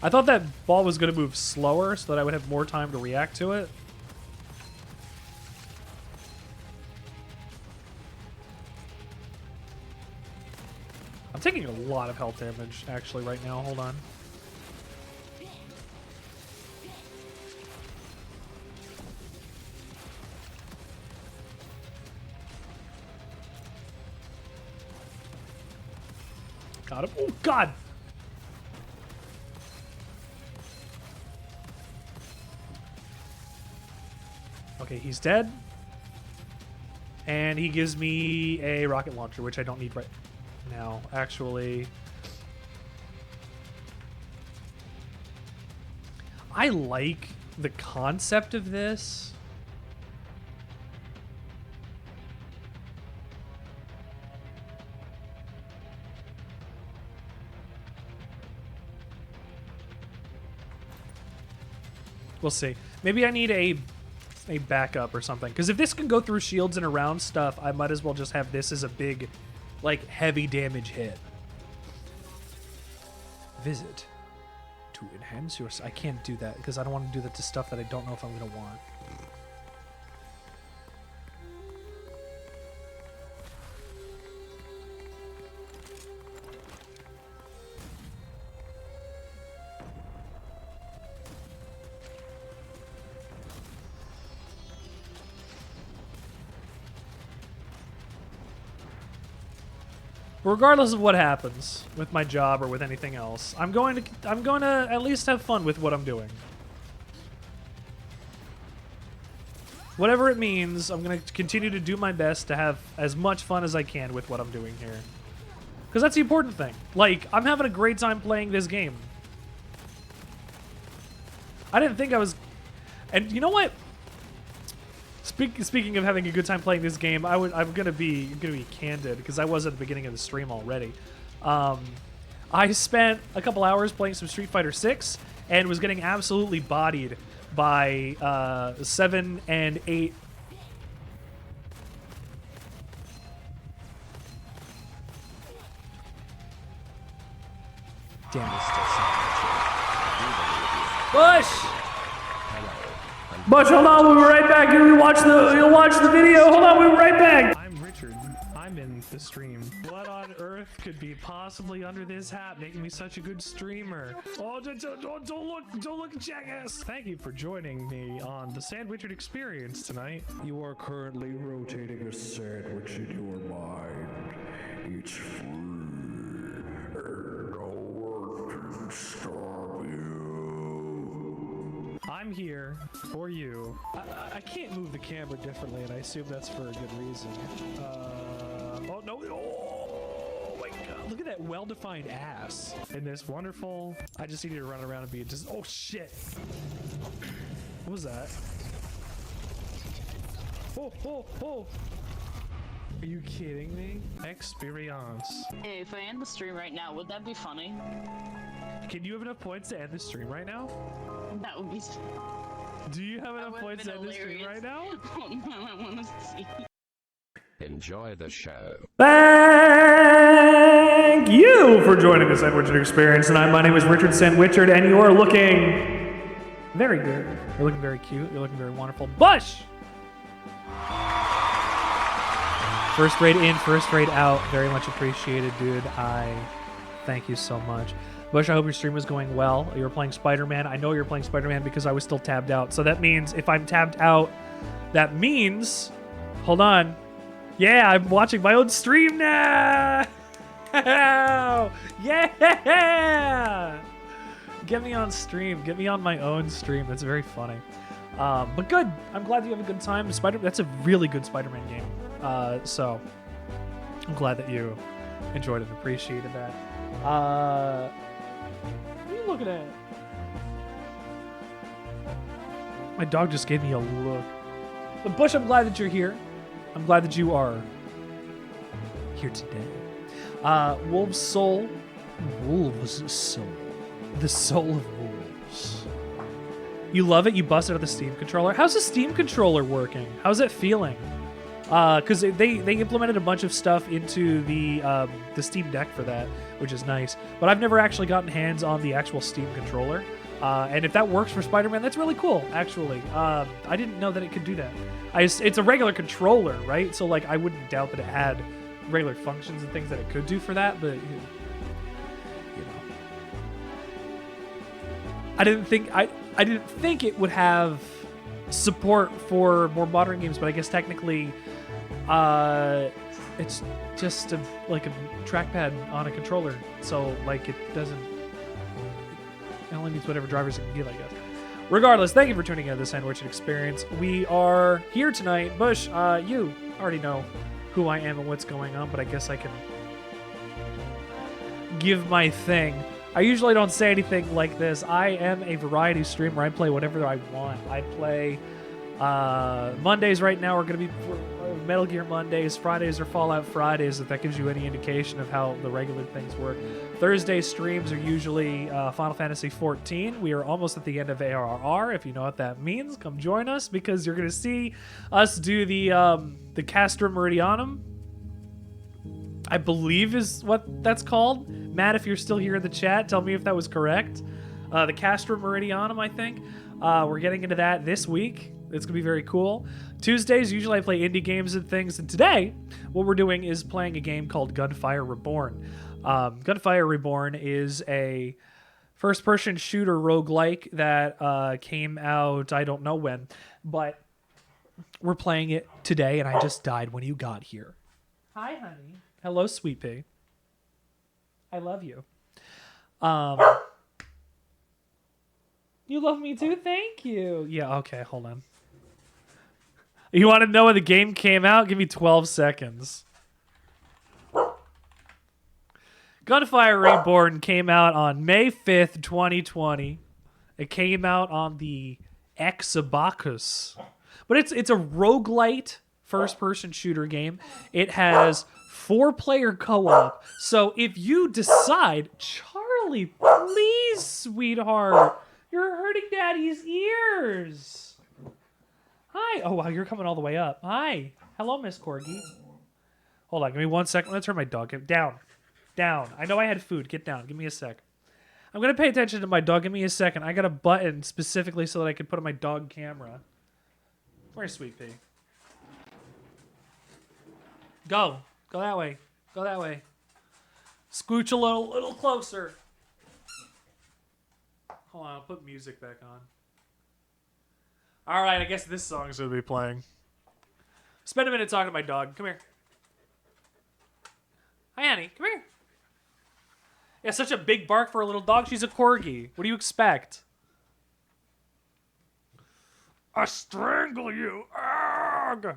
I thought that ball was going to move slower so that I would have more time to react to it. I'm taking a lot of health damage, actually, right now. Hold on. Got him. Oh, God! Okay, he's dead. And he gives me a rocket launcher, which I don't need right now, actually. I like the concept of this. We'll see. Maybe I need a backup or something. Because if this can go through shields and around stuff, I might as well just have this as a big, like, heavy damage hit. Visit to enhance your... I can't do that because I don't want to do that to stuff that I don't know if I'm going to want. Regardless of what happens with my job or with anything else, I'm going to at least have fun with what I'm doing. Whatever it means, I'm going to continue to do my best to have as much fun as I can with what I'm doing here. Because that's the important thing. Like, I'm having a great time playing this game. I didn't think I was... And you know what? Speaking of having a good time playing this game, I'm gonna be candid because I was at the beginning of the stream already. I spent a couple hours playing some Street Fighter 6 and was getting absolutely bodied by 7 and 8. Damn it! Bush! Bush, hold on, we'll be right back. You'll watch the video. Hold on, we'll be right back. I'm Richard. I'm in the stream. What on earth could be possibly under this hat making me such a good streamer? Oh, don't look at jackass. Thank you for joining me on the Sandwichard experience tonight. You are currently rotating a sandwich in your mind. It's free, and no one can stop you. I'm here for you. I can't move the camera differently, and I assume that's for a good reason. Oh, no. Oh, my God. Look at that well-defined ass. And this wonderful... I just needed to run around and be just... Oh, shit. What was that? Oh. Are you kidding me? Experience. Hey, if I end the stream right now, would that be funny? Can you have enough points to end the stream right now? That would be... Do you have enough points to end the stream right now? Oh no, I want to see. Enjoy the show. Thank you for joining the Sandwichard experience tonight. My name is Richard Sandwichard, and you are looking very good. You're looking very cute. You're looking very wonderful. Bush! First raid in, first raid out. Very much appreciated, dude. I thank you so much. Bush, I hope your stream was going well. You were playing Spider-Man. I know you're playing Spider-Man because I was still tabbed out. So that means if I'm tabbed out, that means... Hold on. Yeah, I'm watching my own stream now! Yeah! Get me on stream. Get me on my own stream. That's very funny. But good. I'm glad you have a good time. That's a really good Spider-Man game. So I'm glad that you enjoyed it and appreciated that. What are you looking at? My dog just gave me a look. But Bush, I'm glad that you're here. I'm glad that you are here today. Wolves soul. The soul of wolves. You love it? You busted out the Steam controller? How's the Steam controller working? How's it feeling? Because they implemented a bunch of stuff into the Steam Deck for that, which is nice. But I've never actually gotten hands on the actual Steam controller. And if that works for Spider-Man, that's really cool, actually. I didn't know that it could do that. It's a regular controller, right? So, like, I wouldn't doubt that it had regular functions and things that it could do for that, but, you know. I didn't think it would have support for more modern games, but I guess technically it's just like a trackpad on a controller. So, like, it only needs whatever drivers it can get, I guess. Regardless, thank you for tuning in to the Sandwichard experience. We are here tonight. Bush, you already know who I am and what's going on, but I guess I can give my thing. I usually don't say anything like this. I am a variety streamer. I play whatever I want. I play Mondays right now are going to be Metal Gear Mondays. Fridays are Fallout Fridays, if that gives you any indication of how the regular things work. Thursday streams are usually Final Fantasy XIV. We are almost at the end of ARR. If you know what that means, come join us, because you're going to see us do the Castra Meridianum, I believe is what that's called. Matt, if you're still here in the chat, tell me if that was correct. The Castra Meridianum, I think. We're getting into that this week. It's going to be very cool. Tuesdays, usually I play indie games and things. And today, what we're doing is playing a game called Gunfire Reborn. Gunfire Reborn is a first-person shooter roguelike that came out, I don't know when. But we're playing it today, and I just died when you got here. Hi, honey. Hello, sweet pea. I love you. You love me too? Thank you. Yeah, okay, hold on. You want to know when the game came out? Give me 12 seconds. Gunfire Reborn came out on May 5th, 2020. It came out on the Xbox. But it's a roguelite first-person shooter game. It has 4-player co-op. So if you decide, Charlie, please, sweetheart, you're hurting Daddy's ears. Hi. Oh, wow, you're coming all the way up. Hi. Hello, Miss Corgi. Hold on, give me 1 second. I'm going to turn my dog down. Down. I know I had food. Get down. Give me a sec. I'm going to pay attention to my dog. Give me a second. I got a button specifically so that I can put on my dog camera. Where's Sweet Pea? Go. Go that way. Go that way. Scooch a little closer. Hold on, I'll put music back on. All right, I guess this song's going to be playing. Spend a minute talking to my dog. Come here. Hi, Annie. Come here. Yeah, such a big bark for a little dog. She's a corgi. What do you expect? I strangle you. Arrgh!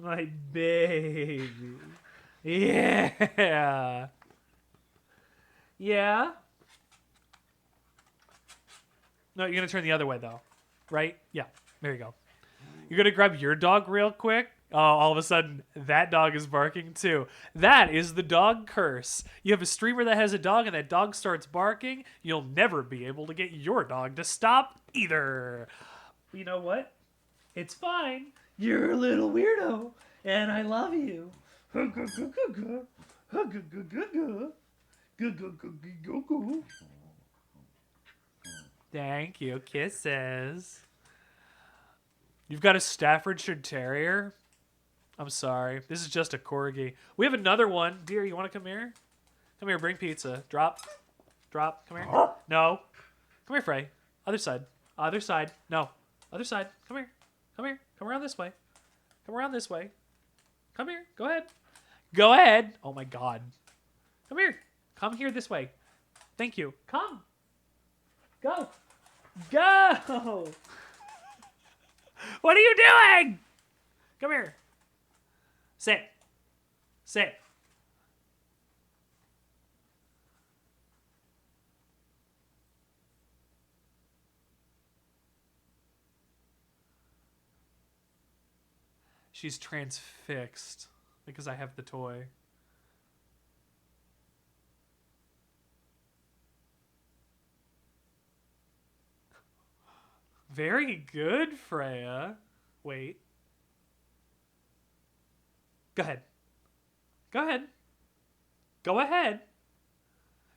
My baby. Yeah. Yeah. No, you're going to turn the other way, though. Right? Yeah. There you go. You're going to grab your dog real quick. Oh, all of a sudden, that dog is barking, too. That is the dog curse. You have a streamer that has a dog, and that dog starts barking. You'll never be able to get your dog to stop either. You know what? It's fine. You're a little weirdo, and I love you. Thank you. Kisses. You've got a Staffordshire Terrier? I'm sorry. This is just a corgi. We have another one. Dear, you want to come here? Come here. Bring pizza. Drop. Drop. Come here. No. Come here, Frey. Other side. Other side. No. Other side. Come here. Come here. Come around this way. Come around this way. Come here. Go ahead. Go ahead. Oh, my God. Come here. Come here this way. Thank you. Come. Go. Go. What are you doing? Come here. Sit. Sit. She's transfixed because I have the toy. Very good, Freya. Wait. Go ahead. Go ahead. Go ahead.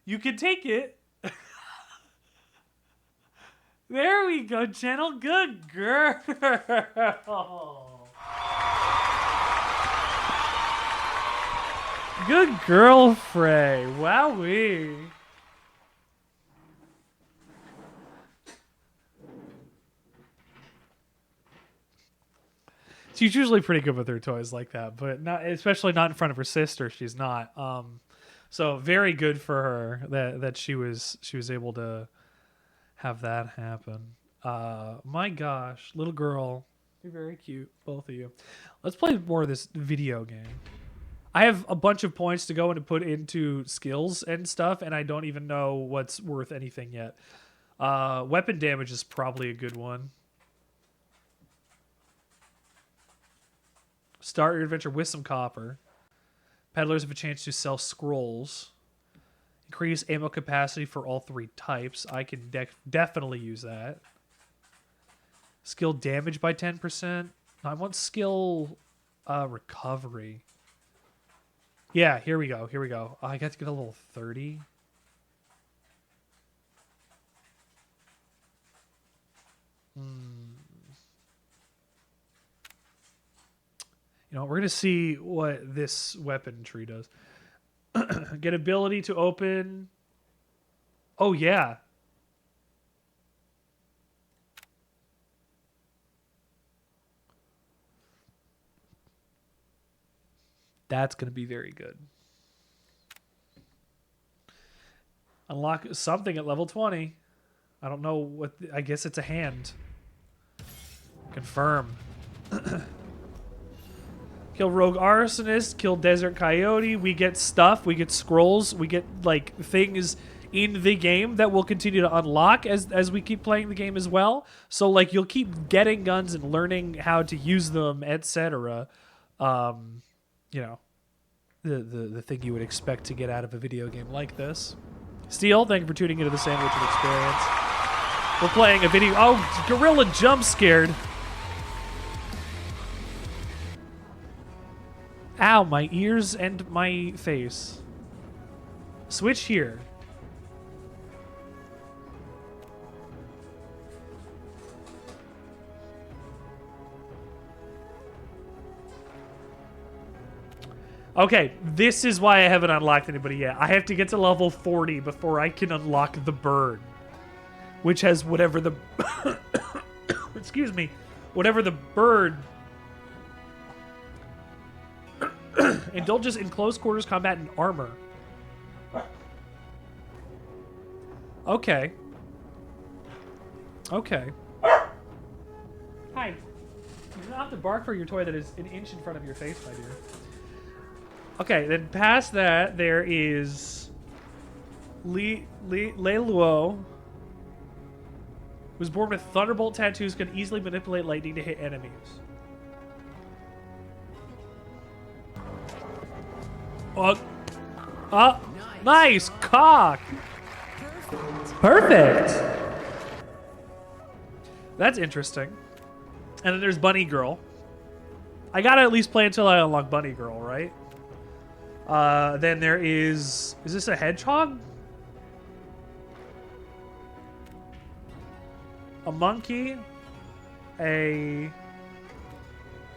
You can take it. There we go, Channel. Good girl. Good girl, Frey. Wowee. She's usually pretty good with her toys like that, but not, especially not in front of her sister. She's not. So very good for her that she was able to have that happen. My gosh, little girl, you're very cute, both of you. Let's play more of this video game. I have a bunch of points to go and to put into skills and stuff, and I don't even know what's worth anything yet. Weapon damage is probably a good one. Start your adventure with some copper. Peddlers have a chance to sell scrolls. Increase ammo capacity for all 3 types. I can definitely use that. Skill damage by 10%. I want skill recovery. Yeah, here we go. Here we go. I got to get a level 30. You know, we're going to see what this weapon tree does. Get ability to open. Oh, yeah. That's going to be very good. Unlock something at level 20. I don't know what... I guess it's a hand. Confirm. Kill Rogue Arsonist. Kill Desert Coyote. We get stuff. We get scrolls. We get, like, things in the game that will continue to unlock as we keep playing the game as well. So, like, you'll keep getting guns and learning how to use them, etc. You know, the thing you would expect to get out of a video game like this. Steel, thank you for tuning into the Sandwichard experience. We're playing a video... Oh, Gorilla jump scared. Ow, my ears and my face. Switch here. Okay, this is why I haven't unlocked anybody yet. I have to get to level 40 before I can unlock the bird. Which has whatever the... Excuse me. Whatever the bird... Indulges in close quarters combat and armor. Okay. Okay. Hi. You don't have to bark for your toy that is an inch in front of your face, my dear. Okay, then past that, there is Lei Luo, was born with thunderbolt tattoos, can easily manipulate lightning to hit enemies. Nice cock. Perfect. That's interesting. And then there's Bunny Girl. I gotta at least play until I unlock Bunny Girl, right? Then there is this a hedgehog? A monkey? I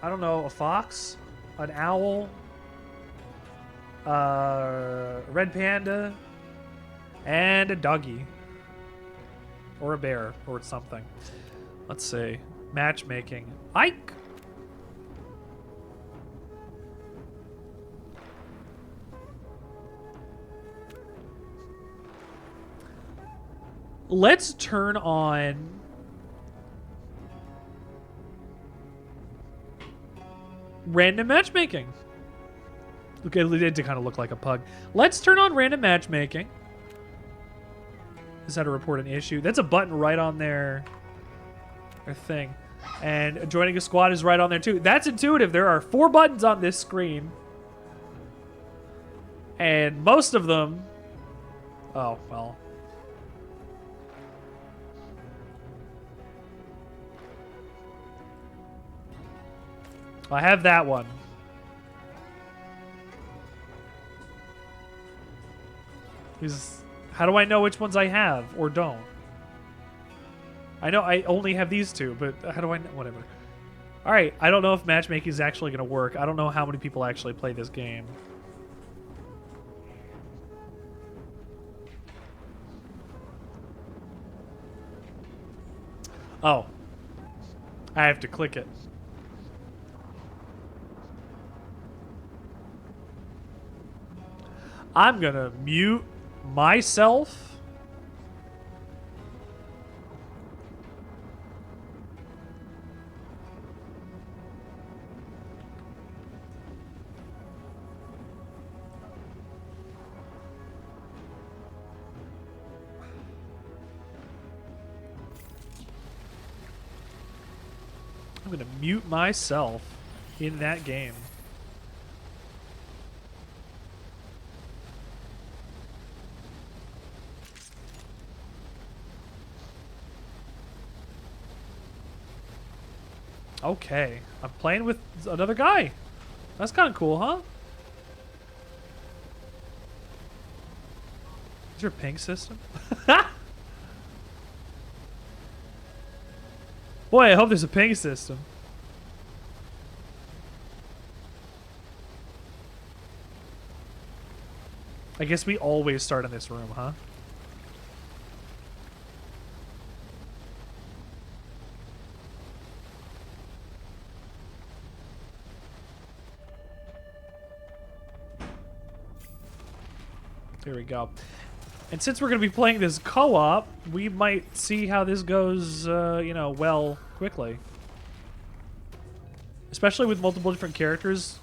don't know, a fox? An owl? A red panda? And a doggy. Or a bear, or something. Let's see. Matchmaking. Ike! Let's turn on... random matchmaking. Okay, it did kind of look like a pug. Let's turn on random matchmaking. Is how to report an issue. That's a button right on their thing. And joining a squad is right on there too. That's intuitive. There are 4 buttons on this screen. And most of them... Oh, well... I have that one. How do I know which ones I have or don't? I know I only have these 2, but how do I know? Whatever. All right, I don't know if matchmaking is actually going to work. I don't know how many people actually play this game. Oh. I have to click it. I'm gonna mute myself. I'm gonna mute myself. in that game. Okay, I'm playing with another guy. That's kind of cool, huh? Is your ping system? Boy, I hope there's a ping system. I guess we always start in this room, huh? There we go. And since we're going to be playing this co-op, we might see how this goes, you know, well, quickly. Especially with multiple different characters.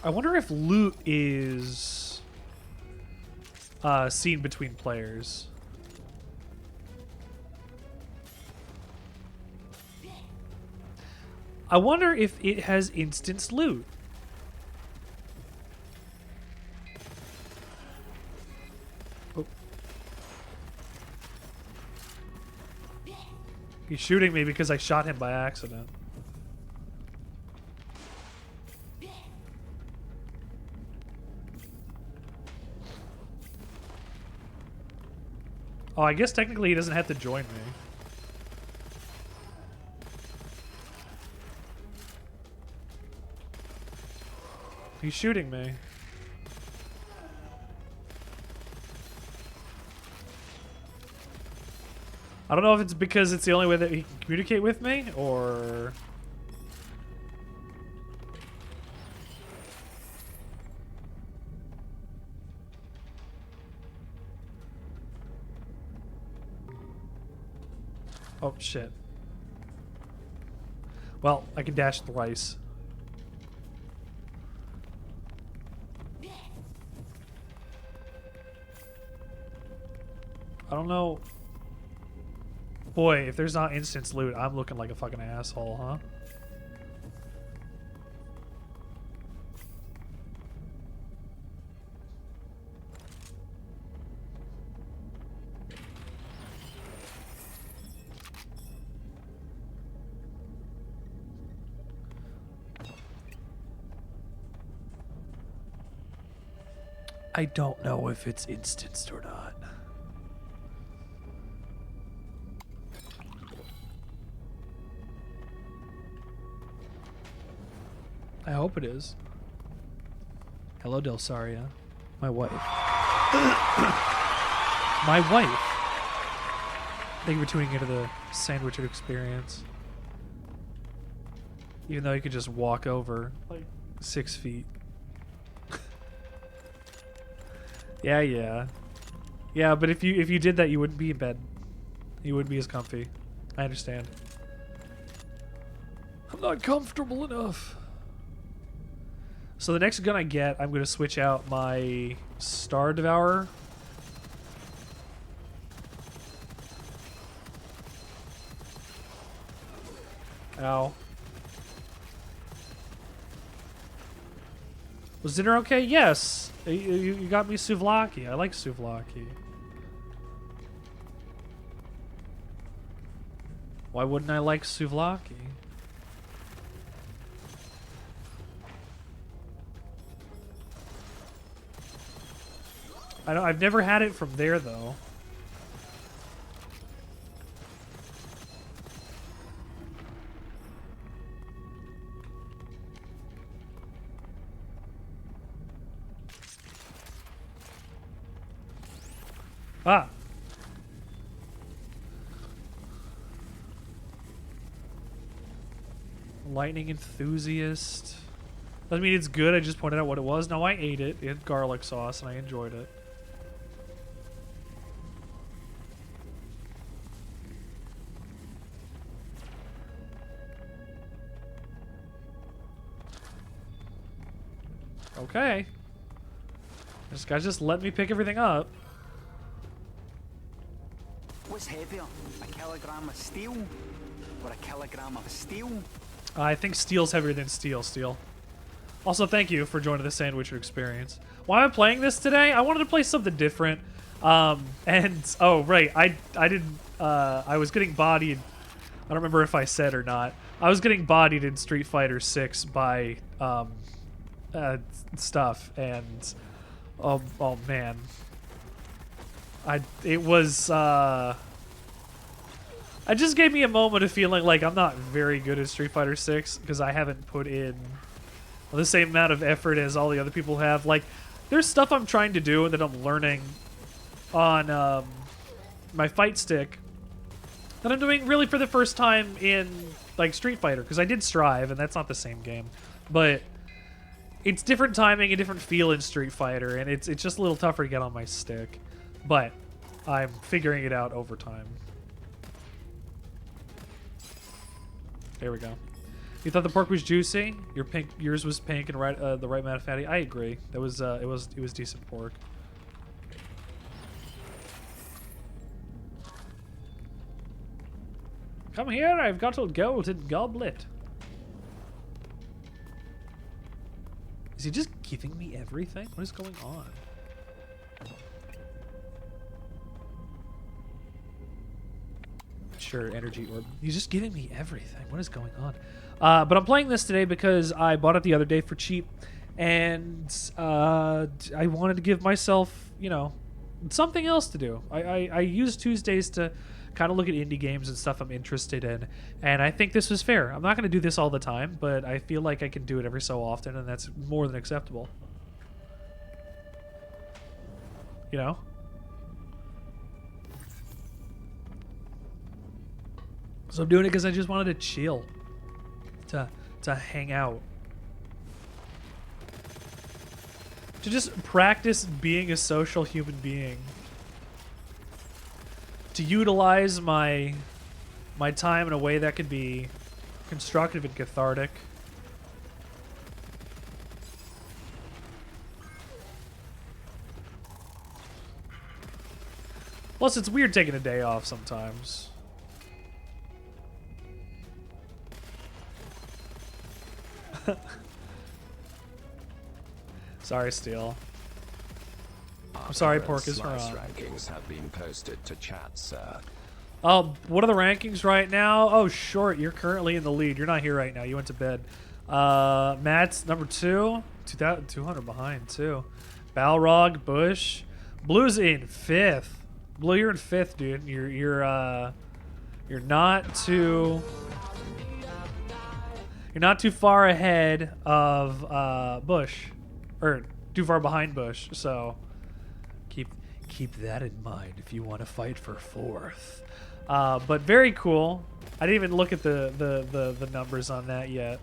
I wonder if loot is seen between players. I wonder if it has instance loot. Oh. He's shooting me because I shot him by accident. Oh, I guess technically he doesn't have to join me. He's shooting me. I don't know if it's because it's the only way that he can communicate with me, or... Oh, shit. Well, I can dash thrice. I don't know. Boy, if there's not instance loot, I'm looking like a fucking asshole, huh? I don't know if it's instanced or not. I hope it is. Hello, Delsaria. My wife. My wife. Thank you for tuning into the Sandwichard experience. Even though you could just walk over like 6 feet. Yeah, yeah. Yeah, but if you did that, you wouldn't be in bed. You wouldn't be as comfy. I understand. I'm not comfortable enough. So the next gun I get, I'm going to switch out my Star Devourer. Ow. Was dinner okay? Yes. You got me souvlaki. I like souvlaki. Why wouldn't I like souvlaki? I've never had it from there though. Ah. Lightning enthusiast. Doesn't mean it's good. I just pointed out what it was. No, I ate it. It had garlic sauce and I enjoyed it. Okay. This guy's just letting me pick everything up. What's heavier, a kilogram of steel or a kilogram of steel? I think steel's heavier than steel. Also, thank you for joining the Sandwichard experience. Why am I playing this today? I wanted to play something different. And oh right, I didn't. I was getting bodied. I don't remember if I said or not. I was getting bodied in Street Fighter 6 by stuff, and oh man, it just gave me a moment of feeling like I'm not very good at Street Fighter 6 because I haven't put in the same amount of effort as all the other people have. Like, there's stuff I'm trying to do and that I'm learning on my fight stick that I'm doing really for the first time in like Street Fighter, because I did Strive and that's not the same game, but it's different timing, a different feel in Street Fighter, and it's just a little tougher to get on my stick, but I'm figuring it out over time. There we go. You thought the pork was juicy? Yours was pink and right, the right amount of fatty. I agree. That was it was decent pork. Come here, I've got a golden goblet. Is he just giving me everything? What is going on? Sure, energy orb. He's just giving me everything. What is going on? But I'm playing this today because I bought it the other day for cheap, and I wanted to give myself, you know, something else to do. I use Tuesdays to kind of look at indie games and stuff I'm interested in, and I think this was fair. I'm not going to do this all the time, but I feel like I can do it every so often, and that's more than acceptable. You know? So I'm doing it because I just wanted to chill, to hang out, to just practice being a social human being, to utilize my time in a way that could be constructive and cathartic. Plus, it's weird taking a day off sometimes. Sorry, Steel. I'm sorry, Pork is wrong. Rankings have been posted to chat, sir. Oh, what are the rankings right now? Oh, Short, you're currently in the lead. You're not here right now. You went to bed. Matt's number 2. 200 behind, too. Balrog, Bush. Blue's in 5th. Blue, you're in 5th, dude. You're not too... You're not too far ahead of Bush, or too far behind Bush. So keep that in mind if you want to fight for 4th. But very cool. I didn't even look at the numbers on that yet.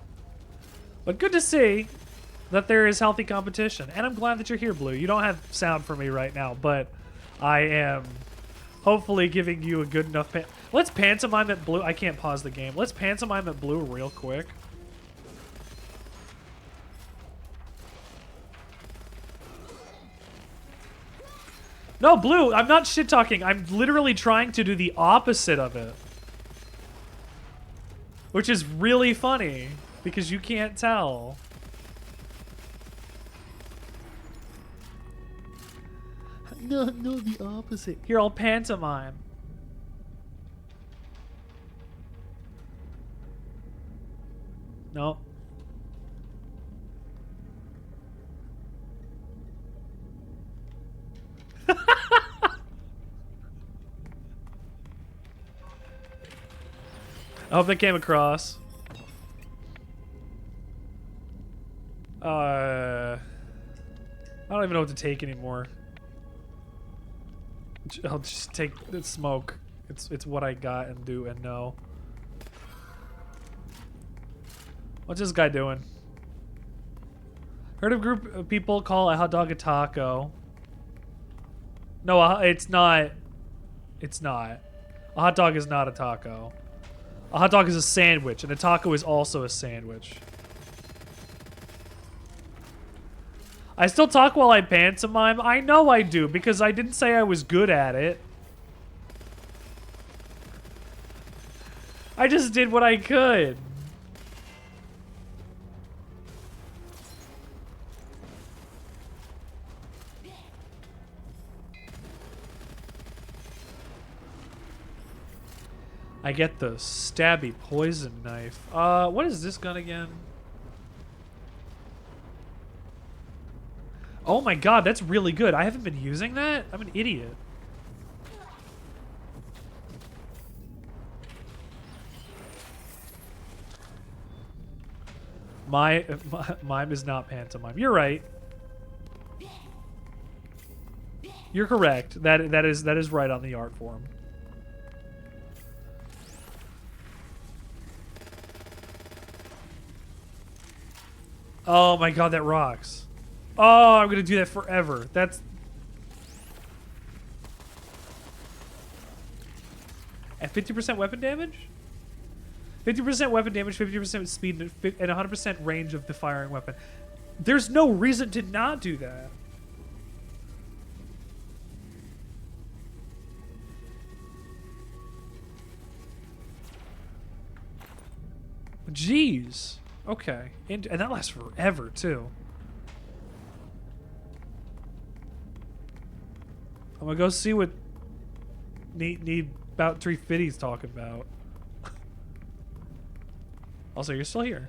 But good to see that there is healthy competition, and I'm glad that you're here, Blue. You don't have sound for me right now, but I am hopefully giving you a good enough. Let's pantomime at Blue. I can't pause the game. Let's pantomime at Blue real quick. No, Blue, I'm not shit-talking. I'm literally trying to do the opposite of it. Which is really funny, because you can't tell. No, the opposite. Here, I'll pantomime. No. I hope that came across. I don't even know what to take anymore. I'll just take the smoke. It's what I got and do and know. What's this guy doing? Heard of a group of people call a hot dog a taco. No, it's not. It's not. A hot dog is not a taco. A hot dog is a sandwich, and a taco is also a sandwich. I still talk while I pantomime. I know I do, because I didn't say I was good at it. I just did what I could. I get the stabby poison knife. What is this gun again? Oh my god, that's really good. I haven't been using that? I'm an idiot. Mime is not pantomime. You're right. You're correct. That is right on the art form. Oh my god, that rocks. Oh, I'm gonna do that forever. That's... At 50% weapon damage? 50% weapon damage, 50% speed, and 100% range of the firing weapon. There's no reason to not do that. Jeez. Okay. And that lasts forever, too. I'm gonna go see what need about 350's talking about. Also, you're still here.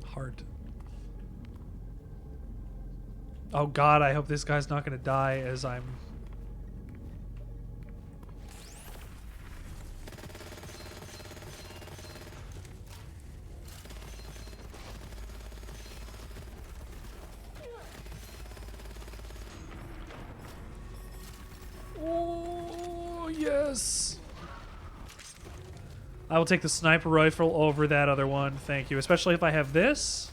Heart. Oh god, I hope this guy's not gonna die as I'm... Oh, yes! I will take the sniper rifle over that other one, thank you. Especially if I have this.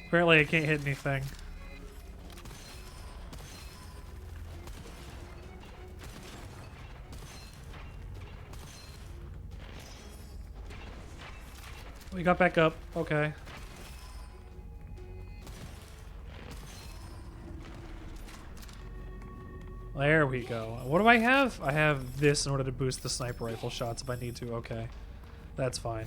Apparently I can't hit anything. We got back up. Okay. There we go. What do I have? I have this in order to boost the sniper rifle shots if I need to. Okay. That's fine.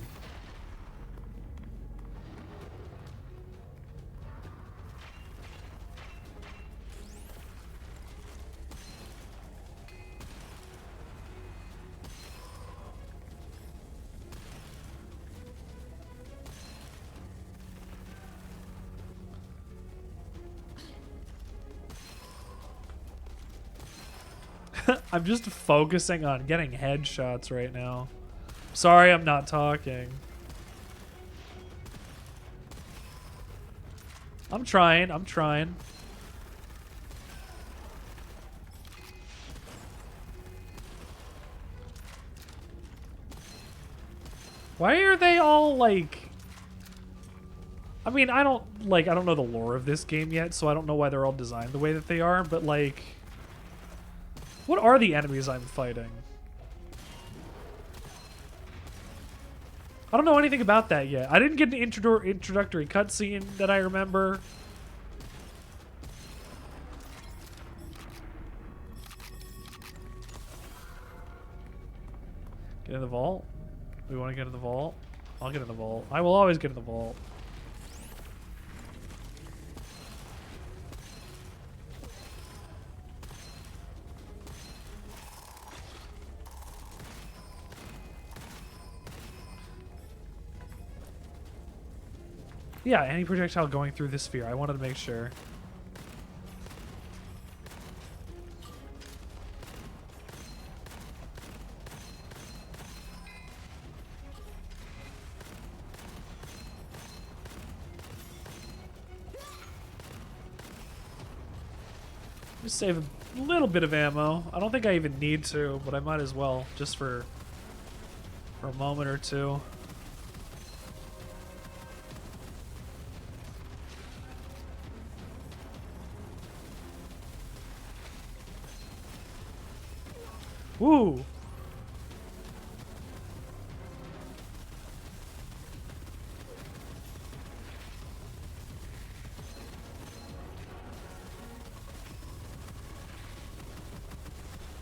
I'm just focusing on getting headshots right now. Sorry, I'm not talking. I'm trying. I'm trying. Why are they all like... I mean, I don't know the lore of this game yet, so I don't know why they're all designed the way that they are, but like... What are the enemies I'm fighting? I don't know anything about that yet. I didn't get an introductory cutscene that I remember. Get in the vault? We want to get in the vault? I'll get in the vault. I will always get in the vault. Yeah, any projectile going through the sphere. I wanted to make sure. Just save a little bit of ammo. I don't think I even need to, but I might as well, just for a moment or two. Woo!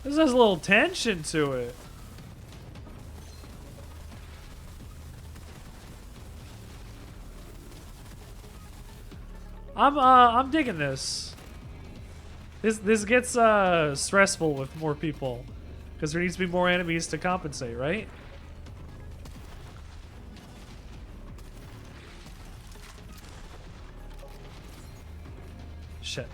This has a little tension to it. I'm digging this. This gets stressful with more people, because there needs to be more enemies to compensate, right? Shit.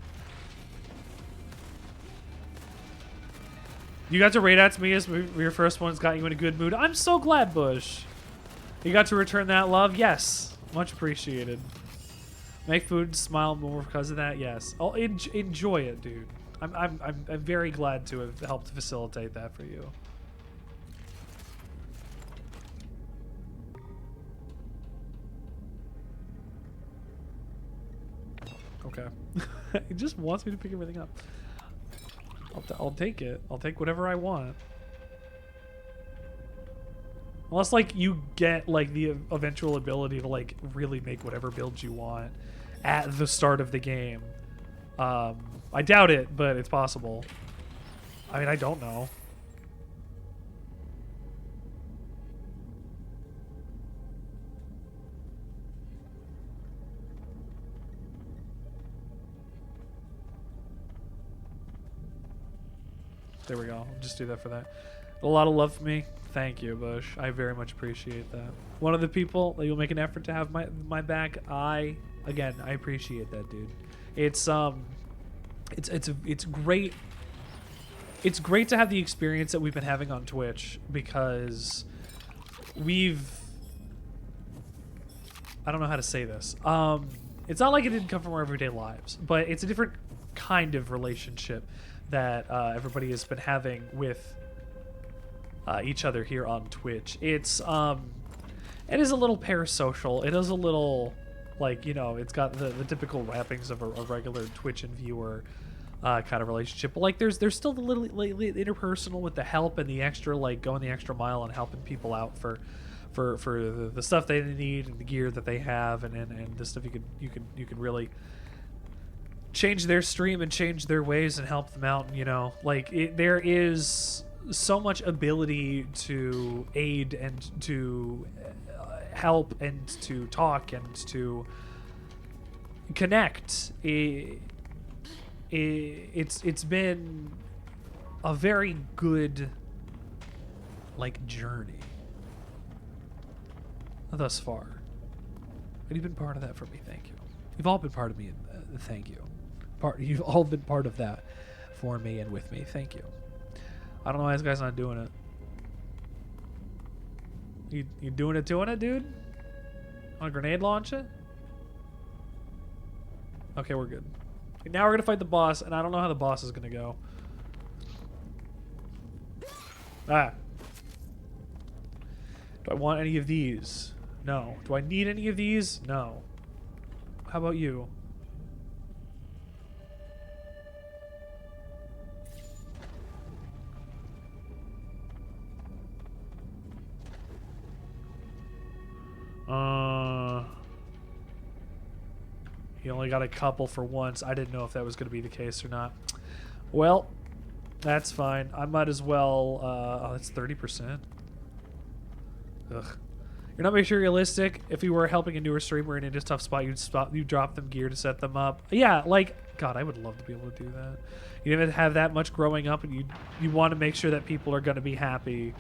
You got to raid out to me as your first one's got you in a good mood. I'm so glad, Bush. You got to return that love? Yes. Much appreciated. Make food smile more because of that? Yes. I'll enjoy it, dude. I'm very glad to have helped facilitate that for you. Okay. It just wants me to pick everything up. I'll take it. I'll take whatever I want. Unless, like, you get, like, the eventual ability to, like, really make whatever build you want at the start of the game. I doubt it, but it's possible. I mean, I don't know. There we go. I'll just do that for that. A lot of love for me. Thank you, Bush. I very much appreciate that. One of the people that you'll make an effort to have my back. Again, I appreciate that, dude. It's great. It's great to have the experience that we've been having on Twitch, because I don't know how to say this. It's not like it didn't come from our everyday lives, but it's a different kind of relationship that everybody has been having with each other here on Twitch. It is a little parasocial. It is a little, like, you know, it's got the typical wrappings of a regular Twitch and viewer kind of relationship. But, like, there's still the little interpersonal with the help and the extra, like, going the extra mile and helping people out for the stuff they need and the gear that they have, and the stuff you can really change their stream and change their ways and help them out. You know, like, there is so much ability to aid and to help and to talk and to connect. It's been a very good, like, journey thus far, and you've been part of that for me. Thank you. You've all been part of me. Thank you. You've all been part of that for me and with me. Thank you. I don't know why this guy's not doing it. You doing it, dude? On a grenade launch it? Okay, we're good. Now we're gonna fight the boss, and I don't know how the boss is gonna go. Ah. Do I want any of these? No. Do I need any of these? No. How about you? He only got a couple for once. I didn't know if that was going to be the case or not. Well, that's fine. I might as well... oh, that's 30%. Ugh. You're not materialistic. If you were helping a newer streamer in a tough spot, you'd drop them gear to set them up. Yeah, like... God, I would love to be able to do that. You didn't have that much growing up, and you want to make sure that people are going to be happy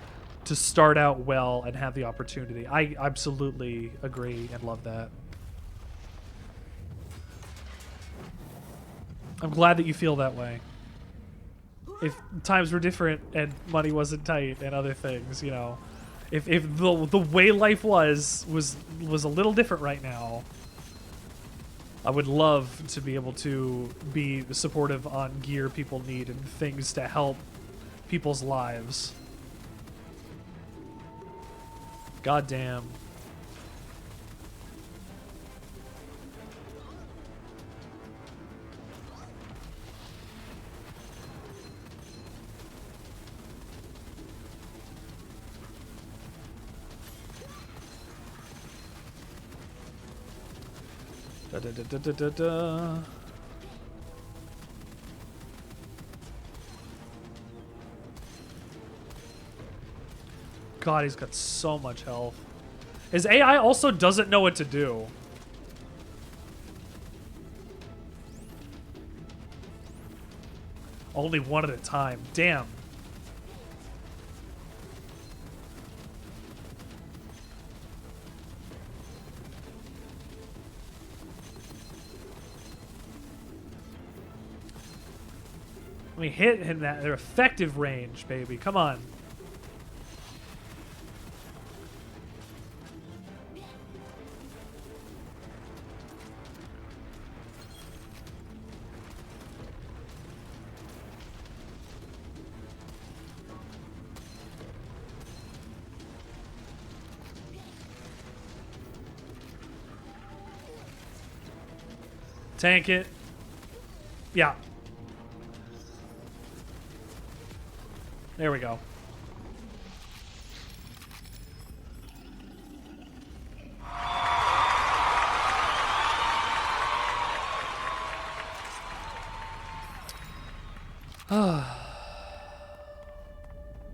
to start out well and have the opportunity. I absolutely agree and love that. I'm glad that you feel that way. If times were different and money wasn't tight and other things, you know, if the way life was a little different right now, I would love to be able to be supportive on gear people need and things to help people's lives. God damn. Da, da, da, da, da, da, da. God, he's got so much health. His AI also doesn't know what to do. Only one at a time. Damn. We hit in that their effective range, baby. Come on. Tank it. Yeah. There we go.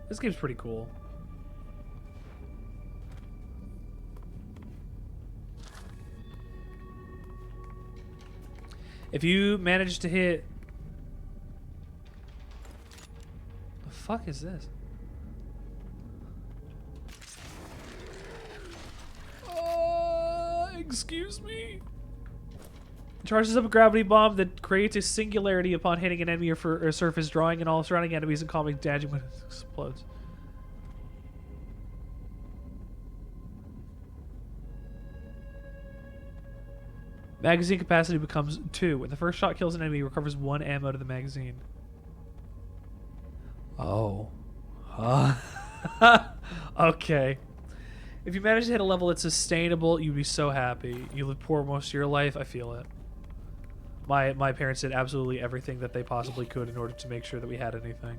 This game's pretty cool. If you manage to hit... The fuck is this? Excuse me? Charges up a gravity bomb that creates a singularity upon hitting an enemy or surface, drawing in all surrounding enemies and causing damage when it explodes. Magazine capacity becomes 2. When the first shot kills an enemy, it recovers 1 ammo to the magazine. Oh. Okay. If you manage to hit a level that's sustainable, you'd be so happy. You live poor most of your life. I feel it. My parents did absolutely everything that they possibly could in order to make sure that we had anything.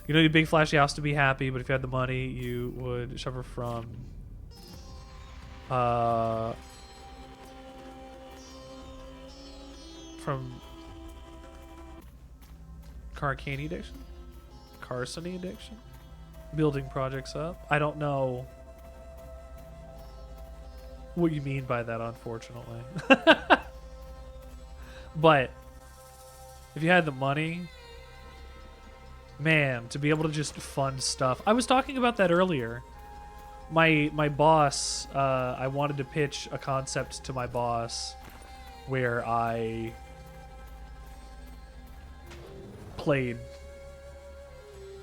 You don't need a big flashy house to be happy, but if you had the money, you would suffer from... From carcany addiction? Carciny addiction? Building projects up? I don't know what you mean by that, unfortunately. But if you had the money, man, to be able to just fund stuff. I was talking about that earlier. My boss, I wanted to pitch a concept to my boss where I played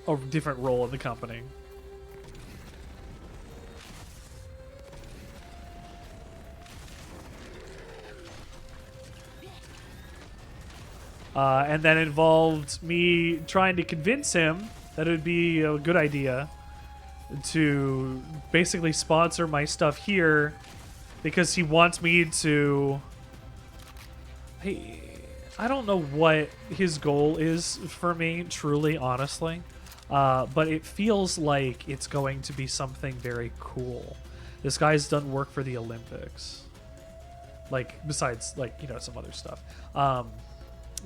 a different role in the company. And that involved me trying to convince him that it would be a good idea to basically sponsor my stuff here because he wants me to... I don't know what his goal is for me, truly, honestly. But it feels like it's going to be something very cool. This guy's done work for the Olympics. Like, besides, like, you know, some other stuff.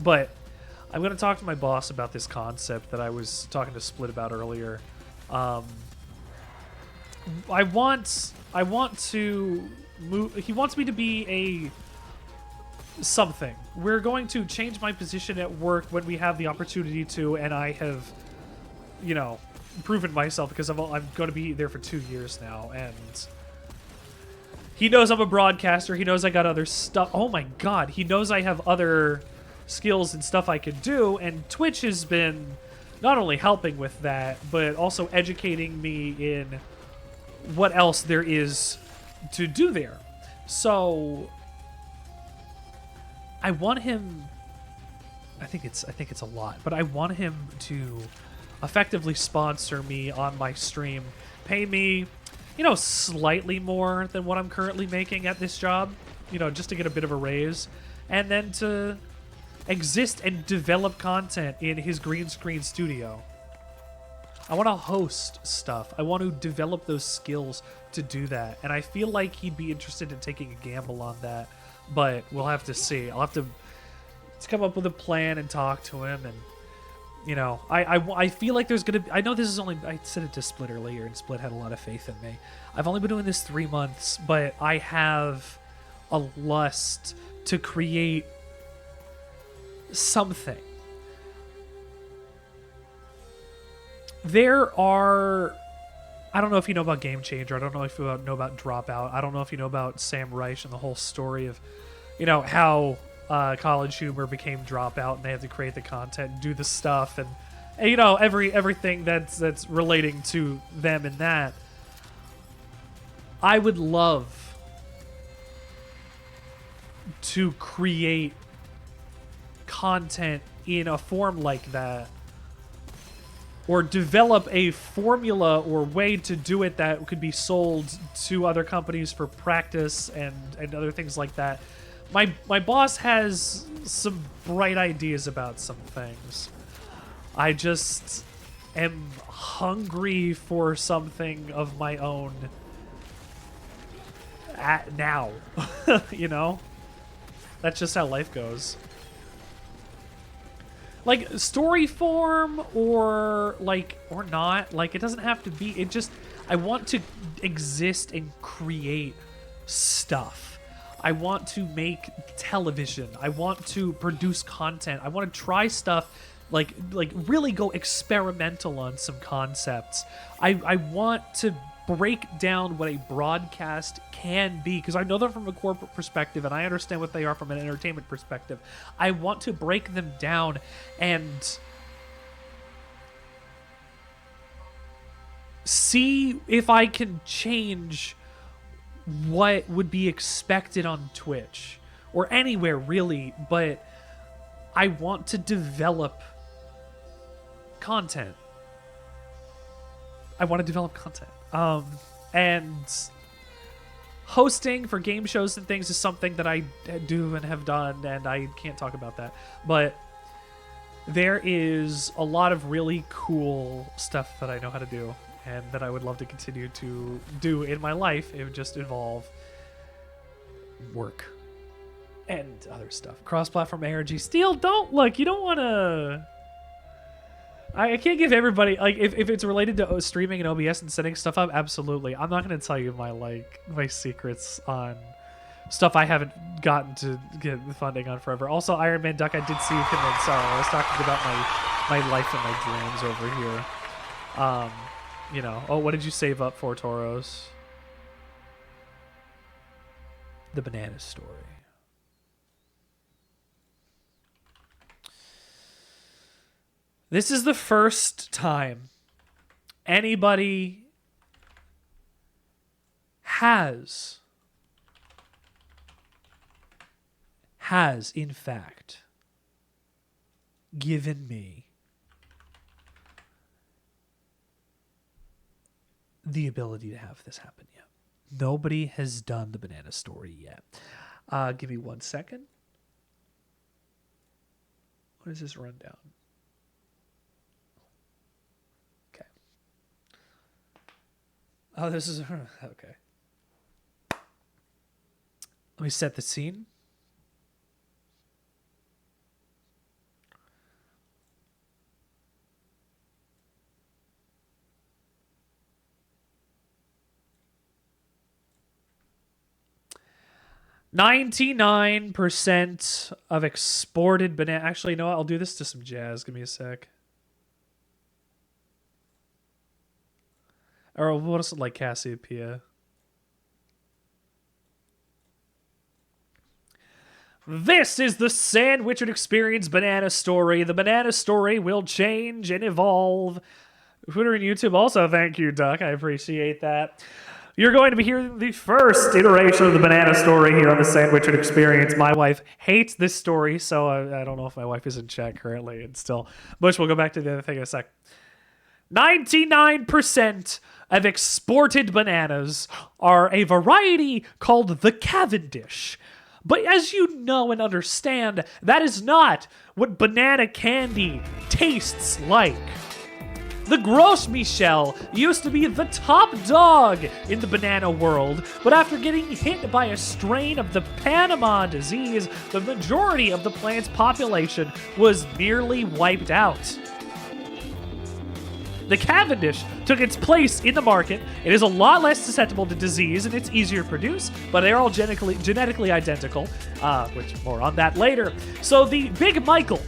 But I'm going to talk to my boss about this concept that I was talking to Split about earlier. I want to move... He wants me to be a... something. We're going to change my position at work when we have the opportunity to, and I have, you know, proven myself because I'm going to be there for 2 years now, and he knows I'm a broadcaster. He knows I got other stuff. Oh my god, he knows I have other skills and stuff I could do, and Twitch has been not only helping with that, but also educating me in what else there is to do there. So I want him. I think it's a lot, but I want him to effectively sponsor me on my stream, pay me, slightly more than what I'm currently making at this job, just to get a bit of a raise, and then to exist and develop content in his green screen studio. I want to host stuff. I want to develop those skills to do that, and I feel like he'd be interested in taking a gamble on that, but we'll have to see. I'll have to come up with a plan and talk to him, and I feel like there's gonna be, I know this is only, I said it to Split earlier, and Split had a lot of faith in me. I've only been doing this 3 months, but I have a lust to create something. There are, I don't know if you know about Game Changer, I don't know if you know about Dropout, I don't know if you know about Sam Reich and the whole story of, how College Humor became Dropout, and they had to create the content and do the stuff, and everything that's relating to them in that. I would love to create content in a form like that, or develop a formula or way to do it that could be sold to other companies for practice and other things like that. My boss has some bright ideas about some things. I just am hungry for something of my own now. That's just how life goes. Like, story form or not. Like, it doesn't have to be. It just, I want to exist and create stuff. I want to make television. I want to produce content. I want to try stuff, like really go experimental on some concepts. I want to break down what a broadcast can be, because I know them from a corporate perspective, and I understand what they are from an entertainment perspective. I want to break them down and see if I can change what would be expected on Twitch or anywhere really, but I want to develop content. And hosting for game shows and things is something that I do and have done, and I can't talk about that, but there is a lot of really cool stuff that I know how to do and that I would love to continue to do in my life. It would just involve work and other stuff. Cross-platform ARG. Steel, don't look. You don't want to... I can't give everybody... Like, if it's related to streaming and OBS and setting stuff up, absolutely. I'm not going to tell you my secrets on stuff I haven't gotten to get funding on forever. Also, Iron Man Duck, I did see you come in. Sorry, I was talking about my life and my dreams over here. Oh, what did you save up for, Toros? The banana story. This is the first time anybody has in fact given me the ability to have this happen yet. Nobody has done the banana story yet. Give me 1 second. What is this rundown? Okay. Oh, this is... Okay. Let me set the scene. %99 of exported banana. Actually, you know what? I'll do this to some jazz. Give me a sec. Or what else like Cassiopeia? This is the Sandwichard Experience banana story. The banana story will change and evolve. Twitter and YouTube also, thank you, Duck. I appreciate that. You're going to be hearing the first iteration of the banana story here on the Sandwichard Experience. My wife hates this story, so I don't know if my wife is in chat currently. And still, Bush, we'll go back to the other thing in a sec. 99% of exported bananas are a variety called the Cavendish. But as you know and understand, that is not what banana candy tastes like. The Gros Michel used to be the top dog in the banana world, but after getting hit by a strain of the Panama disease, the majority of the plant's population was nearly wiped out. The Cavendish took its place in the market. It is a lot less susceptible to disease and it's easier to produce, but they're all genetically identical, which more on that later. So the Big Michael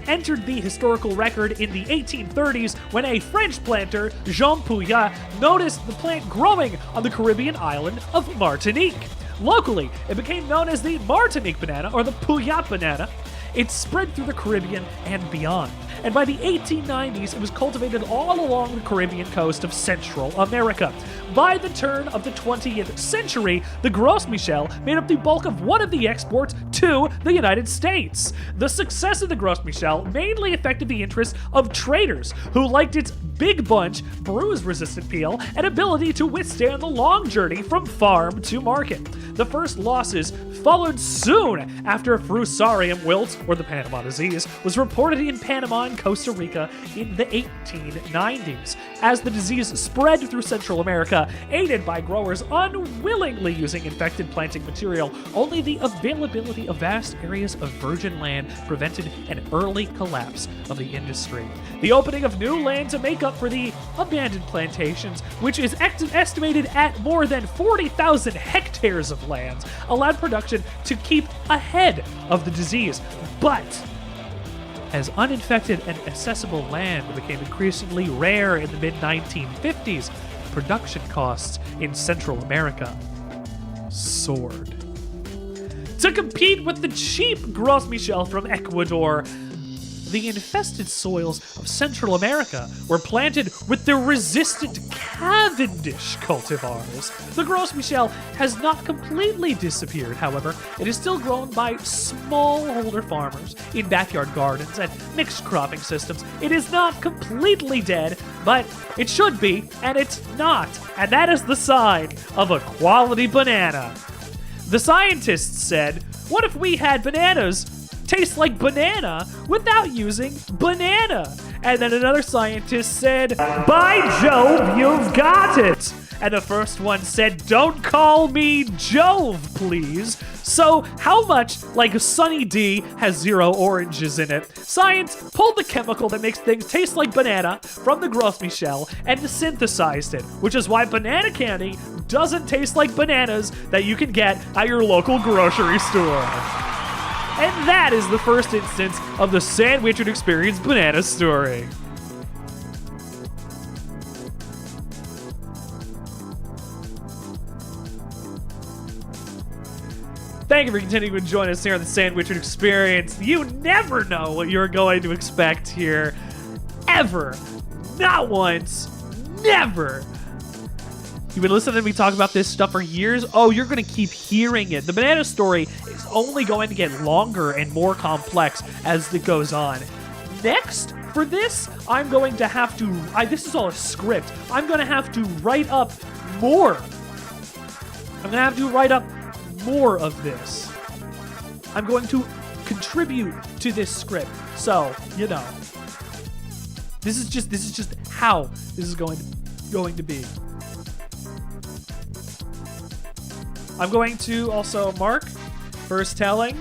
entered the historical record in the 1830s when a French planter, Jean Pouillat, noticed the plant growing on the Caribbean island of Martinique. Locally, it became known as the Martinique banana or the Pouillat banana. It spread through the Caribbean and beyond. And by the 1890s, it was cultivated all along the Caribbean coast of Central America. By the turn of the 20th century, the Gros Michel made up the bulk of one of the exports to the United States. The success of the Gros Michel mainly affected the interests of traders who liked its big bunch, bruise-resistant peel, and ability to withstand the long journey from farm to market. The first losses followed soon after Fusarium wilt, or the Panama disease, was reported in Panama and Costa Rica in the 1890s. As the disease spread through Central America, aided by growers unwillingly using infected planting material, only the availability of vast areas of virgin land prevented an early collapse of the industry. The opening of new land to make up for the abandoned plantations, which is estimated at more than 40,000 hectares of land, allowed production to keep ahead of the disease. But as uninfected and accessible land became increasingly rare in the mid-1950s, production costs in Central America soared. To compete with the cheap Gros Michel from Ecuador, the infested soils of Central America were planted with the resistant Cavendish cultivars. The Gros Michel has not completely disappeared, however. It is still grown by smallholder farmers in backyard gardens and mixed cropping systems. It is not completely dead, but it should be, and it's not. And that is the sign of a quality banana. The scientists said, what if we had bananas taste like banana without using banana? And then another scientist said, by Jove, you've got it. And the first one said, don't call me Jove, please. So how much like Sunny D has 0 oranges in it? Science pulled the chemical that makes things taste like banana from the Gros Michel and synthesized it, which is why banana candy doesn't taste like bananas that you can get at your local grocery store. And that is the first instance of the Sandwichard Experience banana story. Thank you for continuing to join us here on the Sandwichard Experience. You never know what you're going to expect here. Ever. Not once. Never. You've been listening to me talk about this stuff for years. Oh, you're going to keep hearing it. The banana story is only going to get longer and more complex as it goes on. Next, for this, I'm going to have to... this is all a script. I'm going to have to write up more. I'm going to have to write up more of this. I'm going to contribute to this script. So, you know. This is just how this is going to be. I'm going to also mark first telling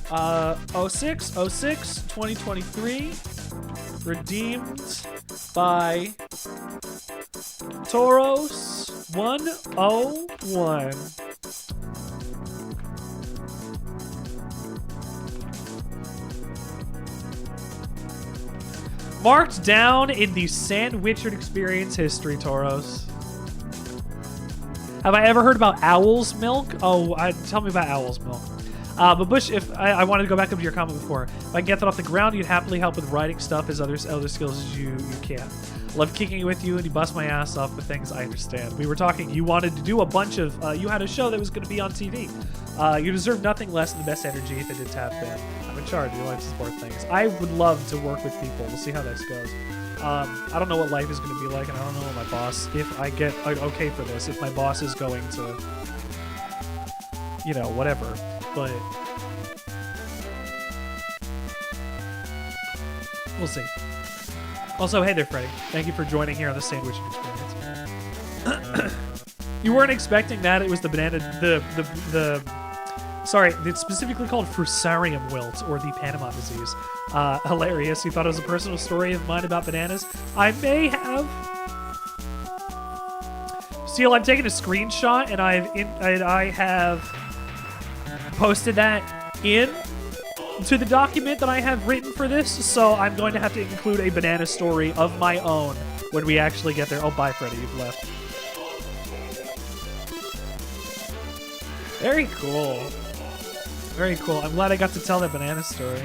06/06/2023 redeemed by Toros 101. Marked down in the Sandwichard Experience history, Toros. Have I ever heard about owl's milk? Oh, tell me about owl's milk. But Bush, if I wanted to go back up to your comment before, if I can get that off the ground, you'd happily help with writing stuff as other skills as you can. Love kicking with you, and you bust my ass off with things. I understand. We were talking. You wanted to do a bunch of. You had a show that was going to be on TV. You deserve nothing less than the best energy if it did tap in. I'm in charge. You like to support things. I would love to work with people. We'll see how this goes. I don't know what life is going to be like, and I don't know what my boss. If I get okay for this, if my boss is going to, you know, whatever. But we'll see. Also, hey there, Freddy. Thank you for joining here on the Sandwichard Experience. You weren't expecting that. It was the banana, sorry, it's specifically called Fusarium wilt, or the Panama disease. Hilarious. You thought it was a personal story of mine about bananas? I may have. Steel, I'm taking a screenshot, and I have posted that in to the document that I have written for this, so I'm going to have to include a banana story of my own when we actually get there. Oh, bye, Freddy. You've left. Very cool. Very cool. I'm glad I got to tell that banana story.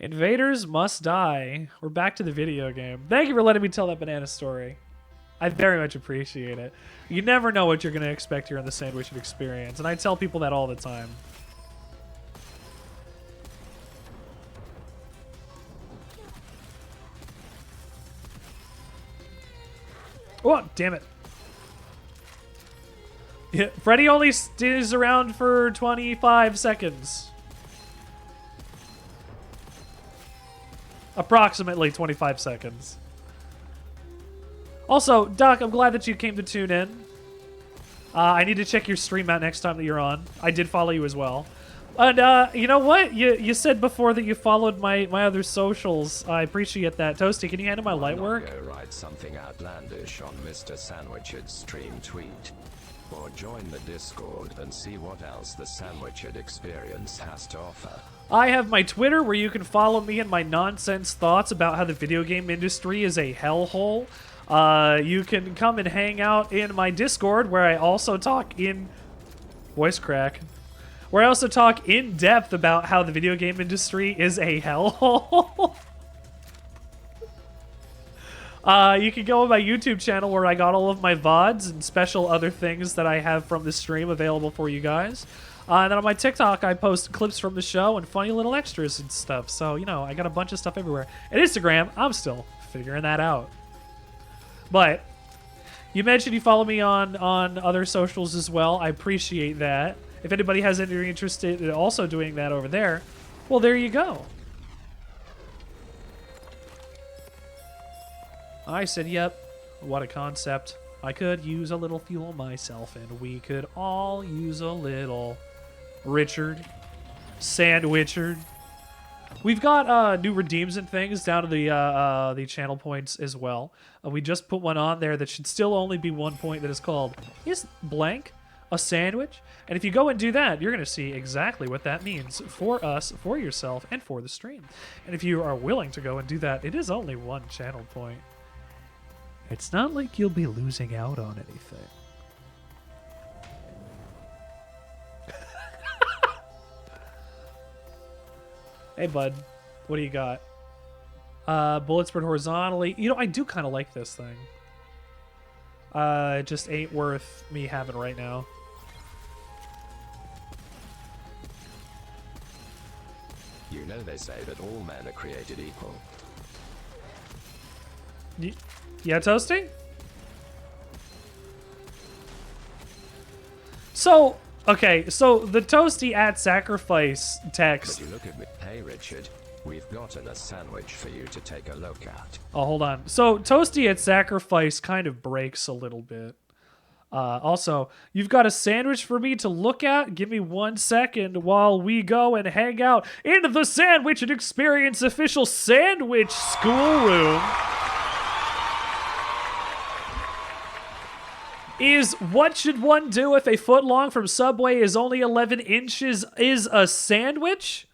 Invaders must die. We're back to the video game. Thank you for letting me tell that banana story. I very much appreciate it. You never know what you're going to expect here in the Sandwichard Experience, and I tell people that all the time. Oh, damn it. Yeah, Freddy only stays around for 25 seconds. Approximately 25 seconds. Also, Doc, I'm glad that you came to tune in. I need to check your stream out next time that you're on. I did follow you as well. And, you know what? You said before that you followed my other socials. I appreciate that. Toasty, can you handle my light work? Go write something outlandish on Mr. Sandwichard's stream tweet. Or join the Discord and see what else the Sandwichard Experience has to offer. I have my Twitter where you can follow me and my nonsense thoughts about how the video game industry is a hellhole. You can come and hang out in my Discord where I also talk in... Voice crack. Where I also talk in depth about how the video game industry is a hellhole. You can go on my YouTube channel where I got all of my VODs and special other things that I have from the stream available for you guys. And then on my TikTok, I post clips from the show and funny little extras and stuff. So, you know, I got a bunch of stuff everywhere. And Instagram, I'm still figuring that out. But you mentioned you follow me on other socials as well. I appreciate that. If anybody has any interest in also doing that over there, well, there you go. I said, yep, what a concept. I could use a little fuel myself, and we could all use a little. Richard. Sandwichard. We've got new redeems and things down to the channel points as well. We just put one on there that should still only be 1 point that is called, is blank a sandwich? And if you go and do that, you're going to see exactly what that means for us, for yourself, and for the stream. And if you are willing to go and do that, it is only 1 channel point. It's not like you'll be losing out on anything. Hey, bud. What do you got? Bullet spread horizontally. You know, I do kind of like this thing. It just ain't worth me having right now. You know they say that all men are created equal. Yeah, Toasty? So, okay, so the Toasty at sacrifice text. But you look at me. Hey, Richard, we've gotten a sandwich for you to take a look at. Oh, hold on. So, Toasty at sacrifice kind of breaks a little bit. Also, you've got a sandwich for me to look at? Give me 1 second while we go and hang out into the Sandwichard Experience official sandwich schoolroom. Is what should one do if a foot long from Subway is only 11 inches is a sandwich?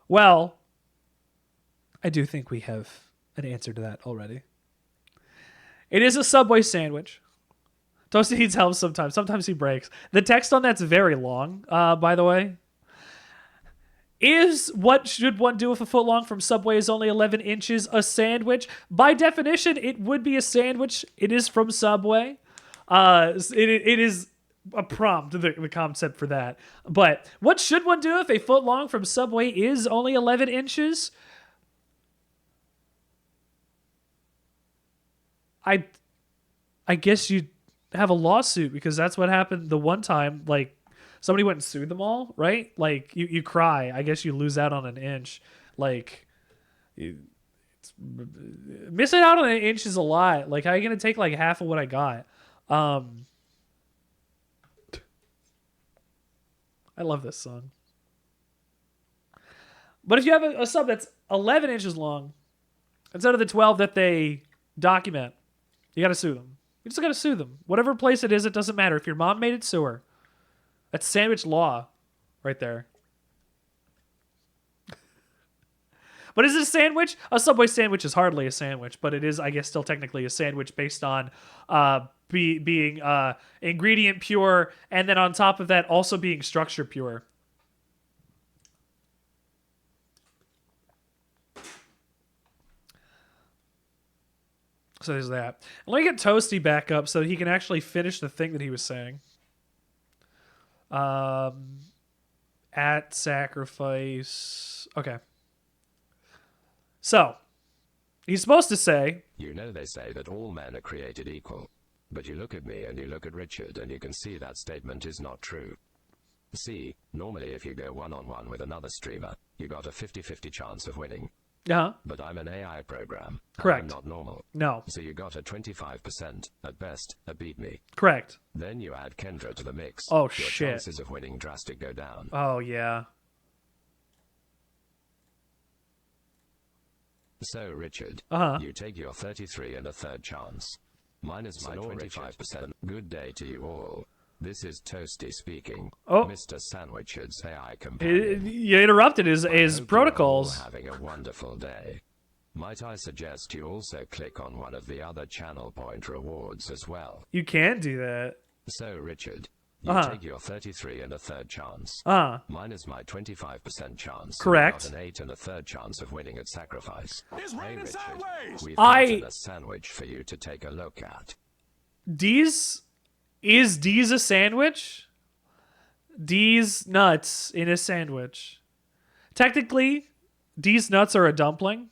Well, I do think we have an answer to that already. It is a Subway sandwich. Toasty needs help sometimes. Sometimes he breaks. The text on that's very long, by the way. Is what should one do if a foot long from Subway is only 11 inches a sandwich? By definition, it would be a sandwich. It is from Subway. It is a prompt, the concept for that. But what should one do if a foot long from Subway is only 11 inches? I guess you have a lawsuit, because that's what happened the one time. Like, somebody went and sued them all, right? Like, you cry. I guess you lose out on an inch. Like, missing out on an inch is a lot. Like, how are you going to take, like, half of what I got? I love this song. But if you have a sub that's 11 inches long, instead of the 12 that they document, you got to sue them. You just got to sue them. Whatever place it is, it doesn't matter. If your mom made it, sue her. That's sandwich law right there. But is it a sandwich? A Subway sandwich is hardly a sandwich, but it is, I guess, still technically a sandwich based on being ingredient pure, and then on top of that also being structure pure. So there's that. Let me get Toasty back up so he can actually finish the thing that he was saying. At sacrifice. Okay. So, he's supposed to say... You know they say that all men are created equal. But you look at me and you look at Richard and you can see that statement is not true. See, normally if you go one-on-one with another streamer, you got a 50-50 chance of winning. Uh-huh. But I'm an AI program. Correct. I'm not normal. No. So you got a 25%, at best, beat me. Correct. Then you add Kendra to the mix. Oh, Your shit. chances of winning drastic go down. Oh, yeah. So, Richard, you take your 33 and a third chance. Minus my 25%. Good day to you all. This is Toasty speaking. Oh. Mr. Sandwichard's AI companion. You interrupted his Hope protocols. you're all having a wonderful day. Might I suggest you also click on one of the other channel point rewards as well? You can do that. So, Richard, you take your 33 and a third chance. Minus my 25% chance. Correct. You got an 8 and a third chance of winning at sacrifice. Hey, Richard, we've I- got a sandwich for you to take a look at. Is D's a sandwich? D's nuts in a sandwich. Technically, D's nuts are a dumpling.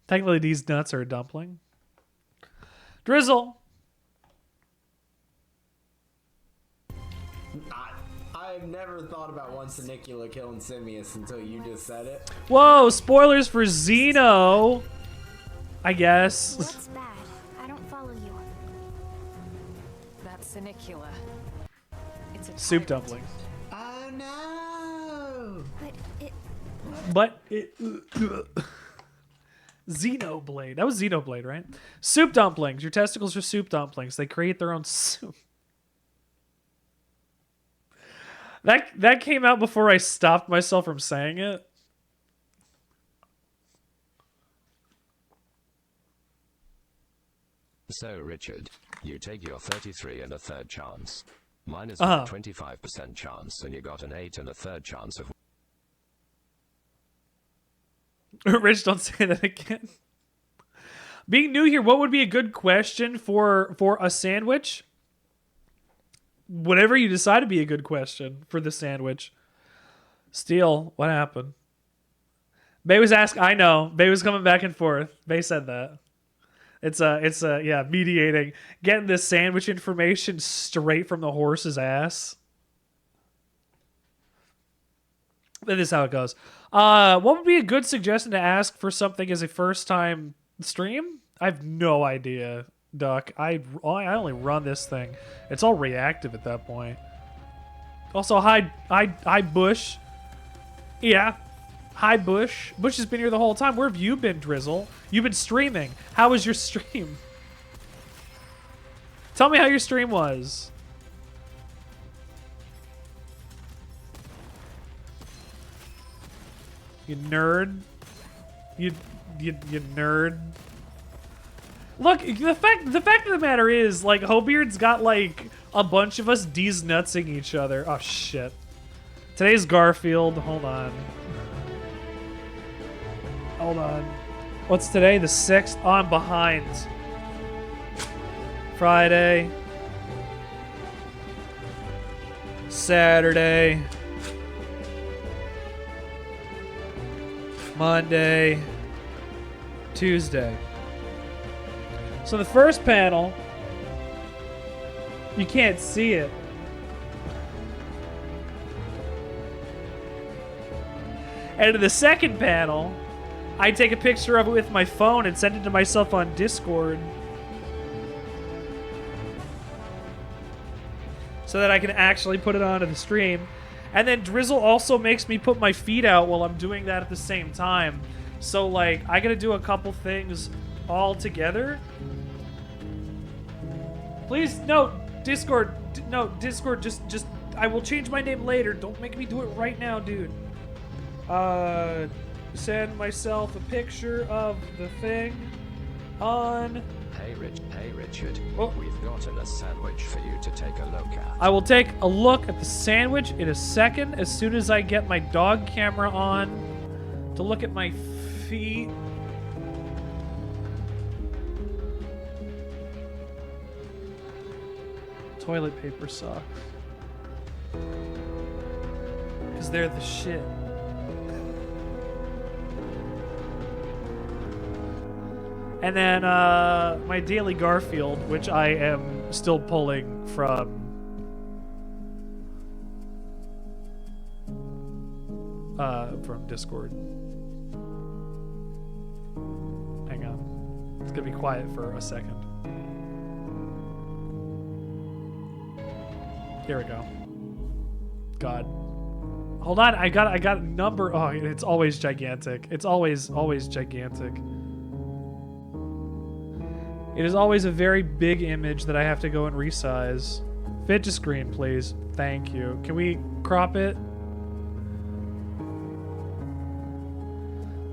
Technically, D's nuts are a dumpling. Drizzle. I've never thought about one Sanicula killing Simius until you just said it. Whoa, spoilers for Xeno. I guess. What's bad? I don't follow you. That's Sanicula. It's a Soup tyrant. dumplings. Oh no! But it. But it. Xenoblade. That was Xenoblade, right? Soup dumplings. Your testicles are soup dumplings. They create their own soup. That came out before I stopped myself from saying it. So, Richard, you take your 33 and a third chance. Minus my 25% chance, and you got an 8 and a third chance of... Rich, don't say that again. Being new here, what would be a good question for a sandwich? Whatever you decide to be a good question for the sandwich. Steel, what happened? Bay was asking. I know. Bay was coming back and forth. Bay said that. It's yeah, mediating, getting this sandwich information straight from the horse's ass. That is how it goes. What would be a good suggestion to ask for something as a first time stream? I have no idea, Duck. I only run this thing. It's all reactive at that point. Also, hi Bush. Yeah. Hi, Bush. Bush has been here the whole time. Where have you been, Drizzle? You've been streaming. How was your stream? Tell me how your stream was. You nerd. You nerd. Look, the fact of the matter is, like, Hobeard's got like a bunch of us nutsing each other. Oh, shit. Today's Garfield. Hold on. Hold on. What's today? The 6th? Oh, I'm behind. Friday. Saturday. Monday. Tuesday. So the first panel, you can't see it. And in the second panel, I take a picture of it with my phone and send it to myself on Discord. So that I can actually put it onto the stream. And then Drizzle also makes me put my feet out while I'm doing that at the same time. So, like, I gotta do a couple things all together. Please, no, Discord, Discord, just, I will change my name later. Don't make me do it right now, dude. Send myself a picture of the thing on... Hey, Richard. Oh. We've gotten a sandwich for you to take a look at. I will take a look at the sandwich in a second as soon as I get my dog camera on to look at my feet. Toilet paper sucks. Because they're the shit. And then my daily Garfield, which I am still pulling from Discord. Hang on. It's gonna be quiet for a second. Here we go. God. Hold on, I got a number. Oh, it's always gigantic. It's always gigantic. It is always a very big image that I have to go and resize. Fit to screen, please. Thank you. Can we crop it?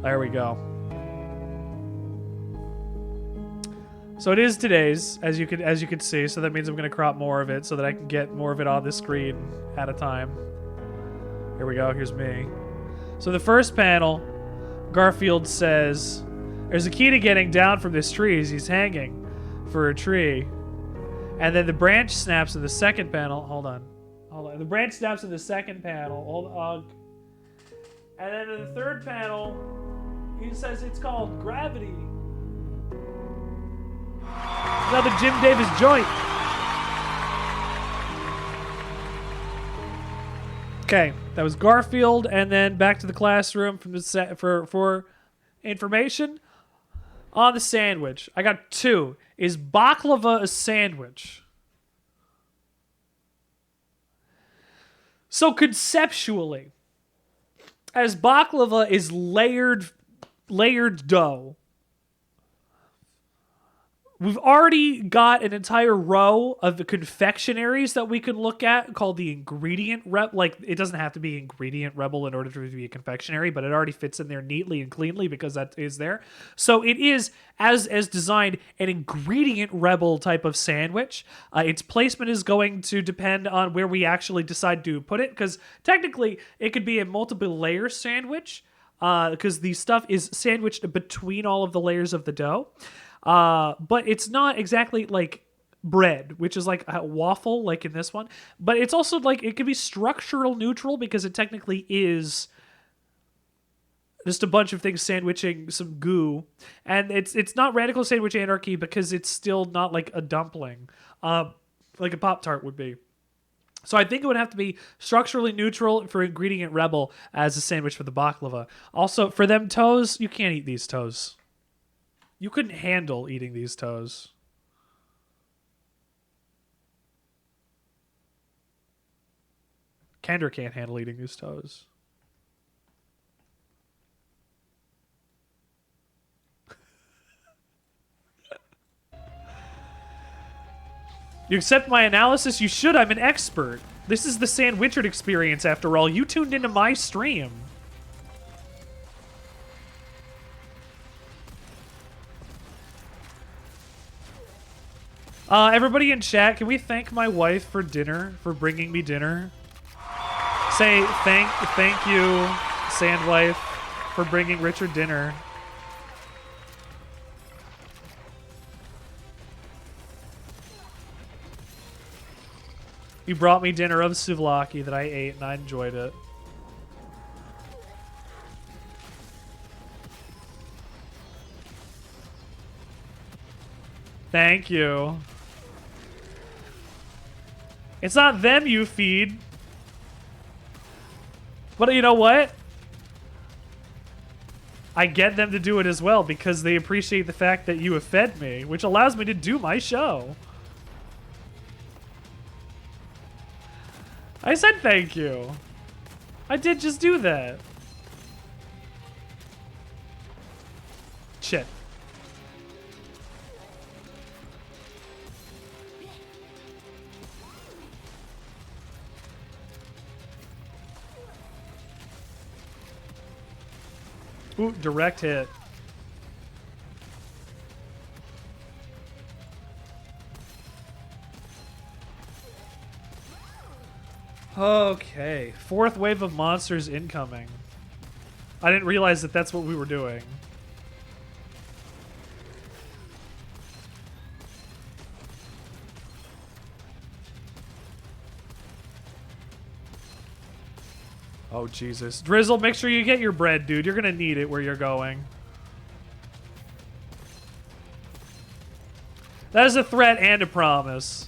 There we go. So it is today's, as you could see. So that means I'm gonna crop more of it so that I can get more of it on the screen at a time. Here we go. Here's me. So the first panel, Garfield says, "There's a key to getting down from this tree as he's hanging for a tree." And then the branch snaps in the second panel. Hold on. The branch snaps in the second panel. Hold on. And then in the third panel, he says it's called gravity. Another Jim Davis joint. Okay, that was Garfield, and then back to the classroom from the set for information on the sandwich. I got 2. Is baklava a sandwich? So conceptually, as baklava is layered dough, we've already got an entire row of the confectionaries that we can look at called the ingredient rep. Like, it doesn't have to be ingredient rebel in order to be a confectionery, but it already fits in there neatly and cleanly because that is there. So it is, as designed, an ingredient rebel type of sandwich. Its placement is going to depend on where we actually decide to put it, because technically it could be a multiple layer sandwich, because the stuff is sandwiched between all of the layers of the dough. But it's not exactly like bread, which is like a waffle, like in this one. But it's also like, it could be structural neutral because it technically is just a bunch of things sandwiching some goo. And it's not radical sandwich anarchy because it's still not like a dumpling, like a Pop-Tart would be. So I think it would have to be structurally neutral for ingredient rebel as a sandwich for the baklava. Also, for them toes, you can't eat these toes. You couldn't handle eating these toes. Kendra can't handle eating these toes. You accept my analysis? You should. I'm an expert. This is the Sandwichard experience, after all. You tuned into my stream. Everybody in chat, can we thank my wife for dinner, for bringing me dinner? Say thank you, Sandwife, for bringing Richard dinner. You brought me dinner of souvlaki that I ate, and I enjoyed it. Thank you. It's not them you feed. But you know what? I get them to do it as well because they appreciate the fact that you have fed me, which allows me to do my show. I said thank you. I did just do that. Shit. Ooh, direct hit. Okay. Fourth wave of monsters incoming. I didn't realize that that's what we were doing. Oh, Jesus. Drizzle, make sure you get your bread, dude. You're gonna need it where you're going. That is a threat and a promise.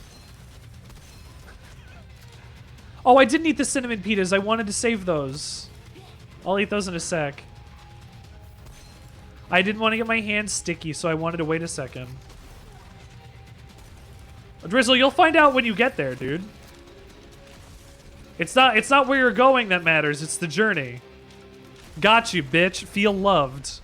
Oh, I didn't eat the cinnamon pitas. I wanted to save those. I'll eat those in a sec. I didn't want to get my hands sticky, so I wanted to wait a second. Drizzle, you'll find out when you get there, dude. It's not where you're going that matters. It's the journey. Got you, bitch. Feel loved.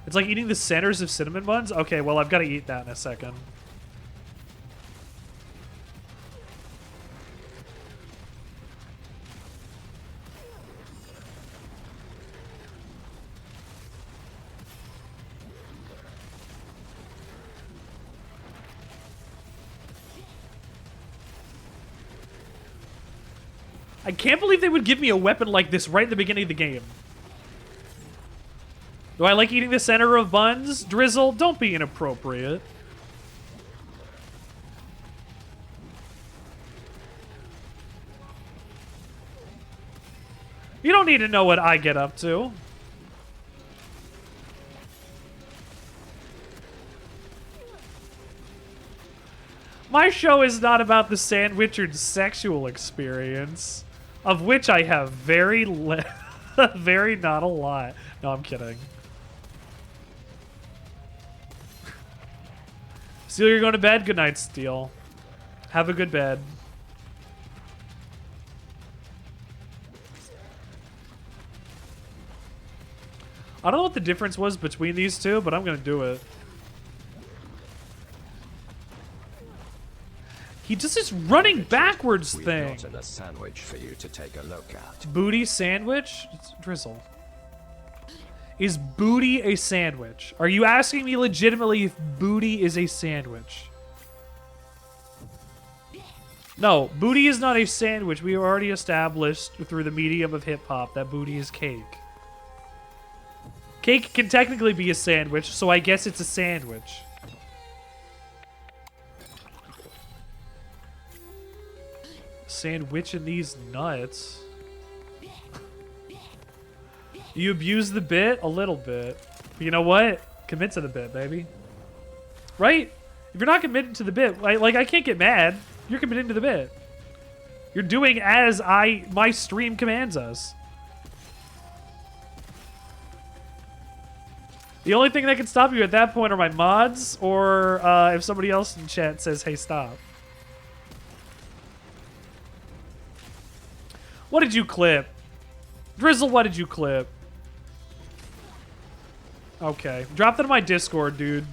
It's like eating the centers of cinnamon buns? Okay, well, I've got to eat that in a second. I can't believe they would give me a weapon like this right at the beginning of the game. Do I like eating the center of buns? Drizzle, don't be inappropriate. You don't need to know what I get up to. My show is not about the Sandwichard sexual experience, of which I have very not a lot. No, I'm kidding. Steel, you're going to bed? Good night, Steel. Have a good bed. I don't know what the difference was between these two, but I'm going to do it. He does this running backwards thing. We've gotten a sandwich for you to take a look at. Booty sandwich? It's Drizzle. Is booty a sandwich? Are you asking me legitimately if booty is a sandwich? No, booty is not a sandwich. We already established through the medium of hip-hop that booty is cake. Cake can technically be a sandwich, so I guess it's a sandwich. Sandwich in these nuts. You abuse the bit? A little bit. But you know what? Commit to the bit, baby. Right? If you're not committed to the bit, like I can't get mad. You're committing to the bit. You're doing as my stream commands us. The only thing that can stop you at that point are my mods, or if somebody else in chat says, hey, stop. What did you clip? Drizzle, what did you clip? Okay. Drop that in my Discord, dude.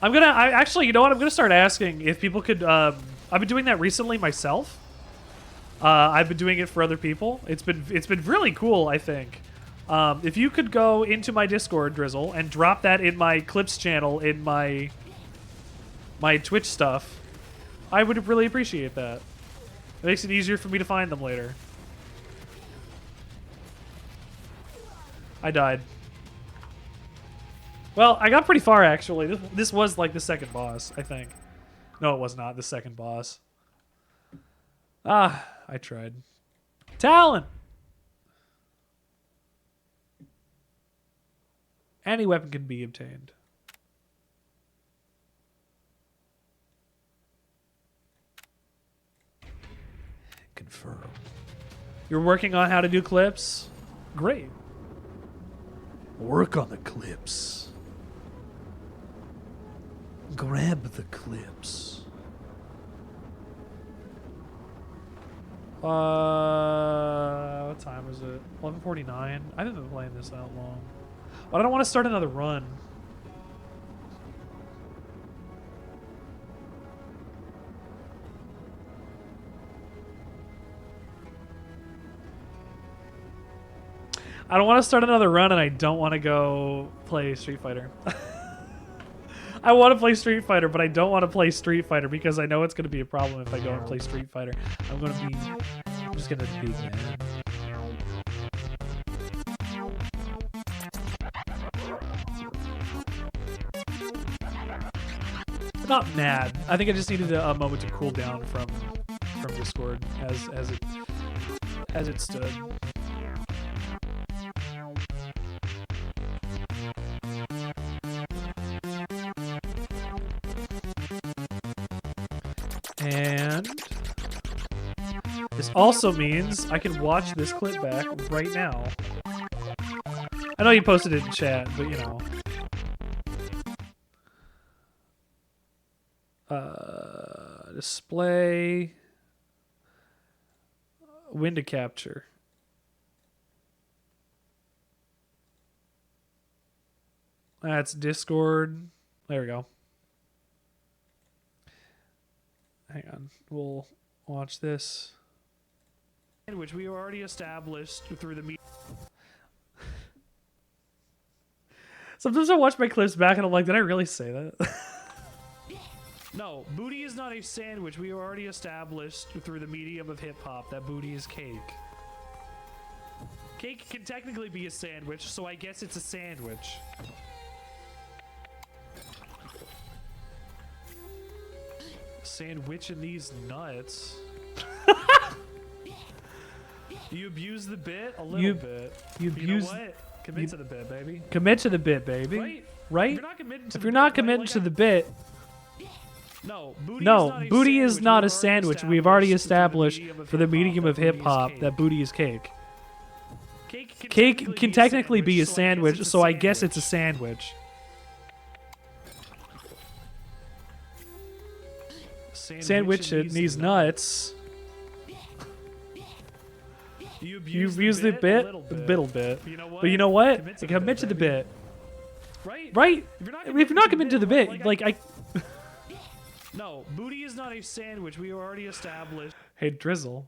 Actually, you know what? I'm gonna start asking if people could. I've been doing that recently myself. I've been doing it for other people. It's been really cool, I think. If you could go into my Discord, Drizzle, and drop that in my clips channel in my Twitch stuff, I would really appreciate that. It makes it easier for me to find them later. I died. Well, I got pretty far, actually. This was like the second boss, I think. No, it was not the second boss. Ah, I tried. Talon! Any weapon can be obtained. Confirm. You're working on how to do clips? Great. Work on the clips. Grab the clips. What time is it? 11:49. I haven't been playing this that long. But I don't want to start another run. I don't want to start another run, and I don't want to go play Street Fighter. I want to play Street Fighter, but I don't want to play Street Fighter because I know it's going to be a problem if I go and play Street Fighter. I'm just going to be mad. Not mad. I think I just needed a moment to cool down from Discord as it stood. And this also means I can watch this clip back right now. I know you posted it in chat, but you know. Display. Window capture. That's Discord. There we go. Hang on. We'll watch this. Which we already established through the media. Sometimes I watch my clips back and I'm like, did I really say that? No, booty is not a sandwich. We already established through the medium of hip-hop that booty is cake. Cake can technically be a sandwich, so I guess it's a sandwich. Sandwiching these nuts. You abuse the bit a little bit. You abuse. You know what? Commit to the bit, baby. Commit to the bit, baby. Right? If you're not committing to the bit. No, booty is not a sandwich. We've already established for the medium of hip hop that booty is cake. Cake can technically be a sandwich, so I guess it's a sandwich. Sandwich these nuts. You abuse the bit a little bit. But you know what? Commit to the bit. Right? If you're not committed to the bit, like I. No, booty is not a sandwich. We already established. Hey, Drizzle.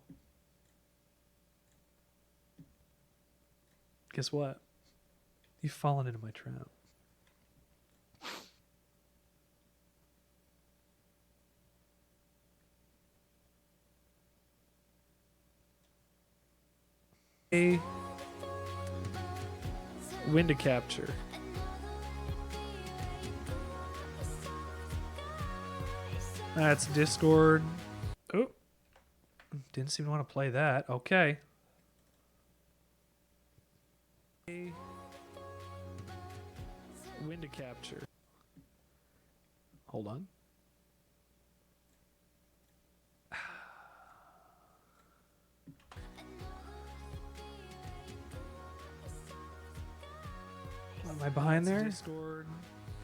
Guess what? You've fallen into my trap. A window capture. That's Discord. Oh, didn't seem to want to play that. Okay. Window capture. Hold on. Am I behind there? Discord.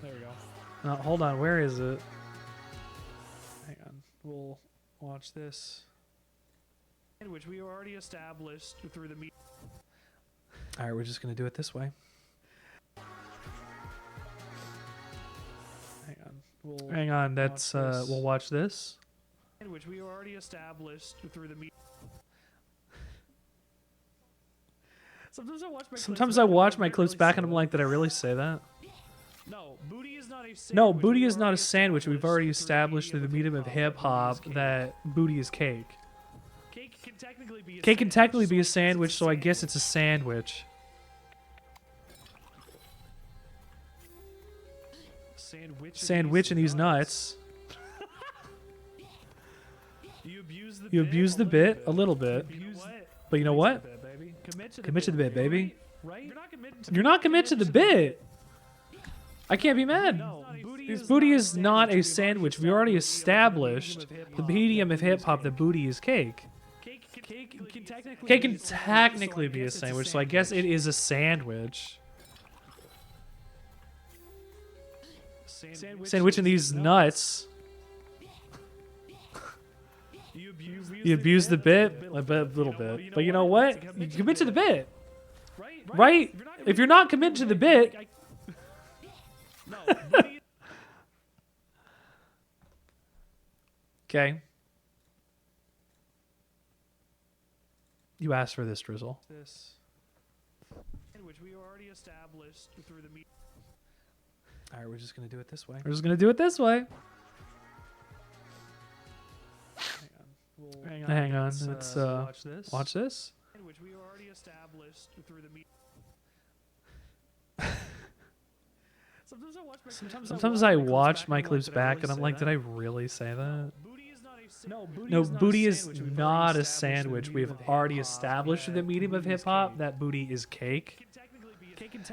There we go. Hold on. Where is it? Hang on. We'll watch this. Which we already established through the media. All right, we're just going to do it this way. Hang on. Hang on, that's we'll watch this. Which we already established through the Sometimes I watch my clips back and I'm like, did I really say that? No, booty is not a sandwich. We've already established through the medium of hip hop that booty is cake. Cake can technically be a sandwich, so I guess it's a sandwich. Sandwich and these nuts. You abuse the bit a little bit, but you know what? Commit to the bit, baby. You're not committed to the bit. I can't be mad. Booty is not a sandwich. We already established the medium of hip hop that booty is cake. Cake can technically be a sandwich, so I guess it is a sandwich. Sandwich and these nuts. You abuse the bit a little bit, but you know what? You commit to the bit, right? If you're not committed to the bit, okay. You asked for this, Drizzle. All right, we're just gonna do it this way. We're just gonna do it this way. Hang on. Let's watch this. Which we already established through the Sometimes I watch my clips back and I'm like, did I really say that? No, booty is not a sandwich. We've already established in the medium of hip hop that booty is cake.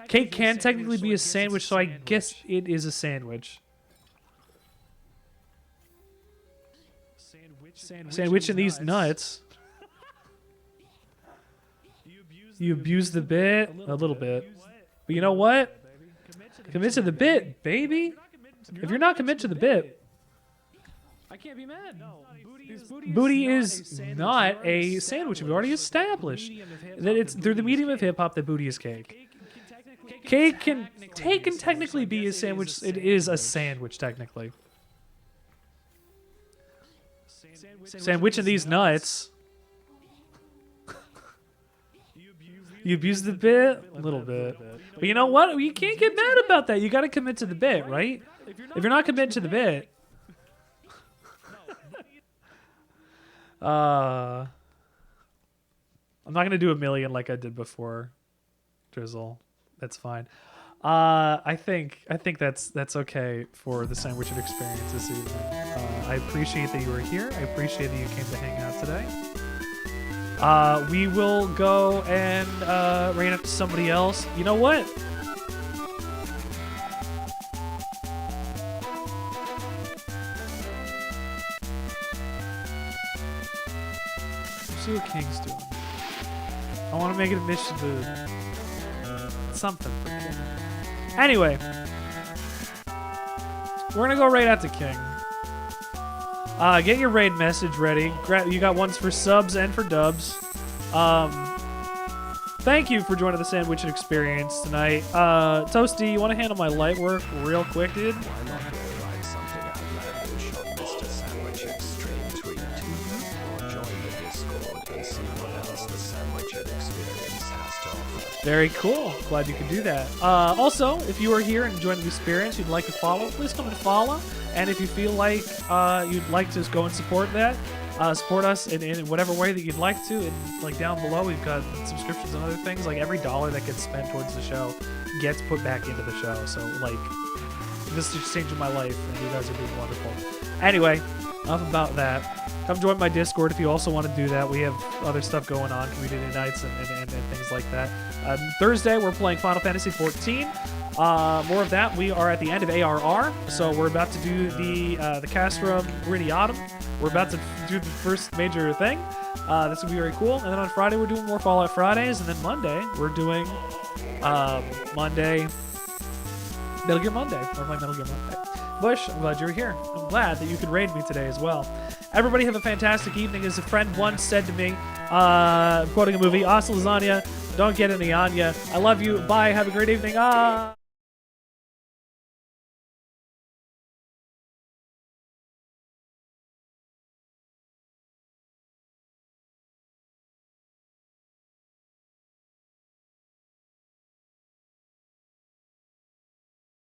Cake can technically be a sandwich, so I guess it is a sandwich. Sandwich and these nuts. You abuse the bit a little bit, but you know what? Commit to the bit, baby. If you're not committed to the bit, I can't be mad. Booty is not a sandwich. We've already established that it's through the medium of hip hop that booty is cake. Cake can technically be a sandwich. It is a sandwich technically. Sandwich and these nuts. You abuse the bit a little bit, but you know what? You can't get mad about that. You got to commit to the bit, right? If you're not committed to the bit, I'm not gonna do a million like I did before, Drizzle. That's fine. I think that's okay for the Sandwichard experience this evening. I appreciate that you were here. I appreciate that you came to hang out today. We will go and rain up to somebody else. You know what? Let's see what King's doing. I want to make it a mission to something for King. Anyway, we're gonna go right out to King. Get your raid message ready. You got ones for subs and for dubs. Thank you for joining the Sandwichard experience tonight. Toasty, you want to handle my light work real quick, dude? Why not go write something outlandish on Mr. Sandwichard's stream tweet? Or join the Discord and see what else the Sandwichard experience has to offer. Very cool. Glad you could do that. Also, if you are here and enjoying the experience, you'd like to follow, please come and follow. And if you feel like you'd like to go and support that, support us in whatever way that you'd like to. And like down below, we've got subscriptions and other things. Like every dollar that gets spent towards the show gets put back into the show. So like, this is changing my life, and you guys are being wonderful. Anyway, enough about that. Come join my Discord if you also want to do that. We have other stuff going on, community nights and things like that. Thursday, we're playing Final Fantasy XIV. More of that. We are at the end of ARR, so we're about to do the Castrum Meridiatum. We're about to do the first major thing. This will be very cool. And then on Friday, we're doing more Fallout Fridays. And then Monday, we're doing Metal Gear Monday. We're playing Metal Gear Monday. Bush, I'm glad you're here. I'm glad that you could raid me today as well. Everybody have a fantastic evening. As a friend once said to me, quoting a movie, "Hasta lasagna, don't get any on ya. I love you. Bye. Have a great evening."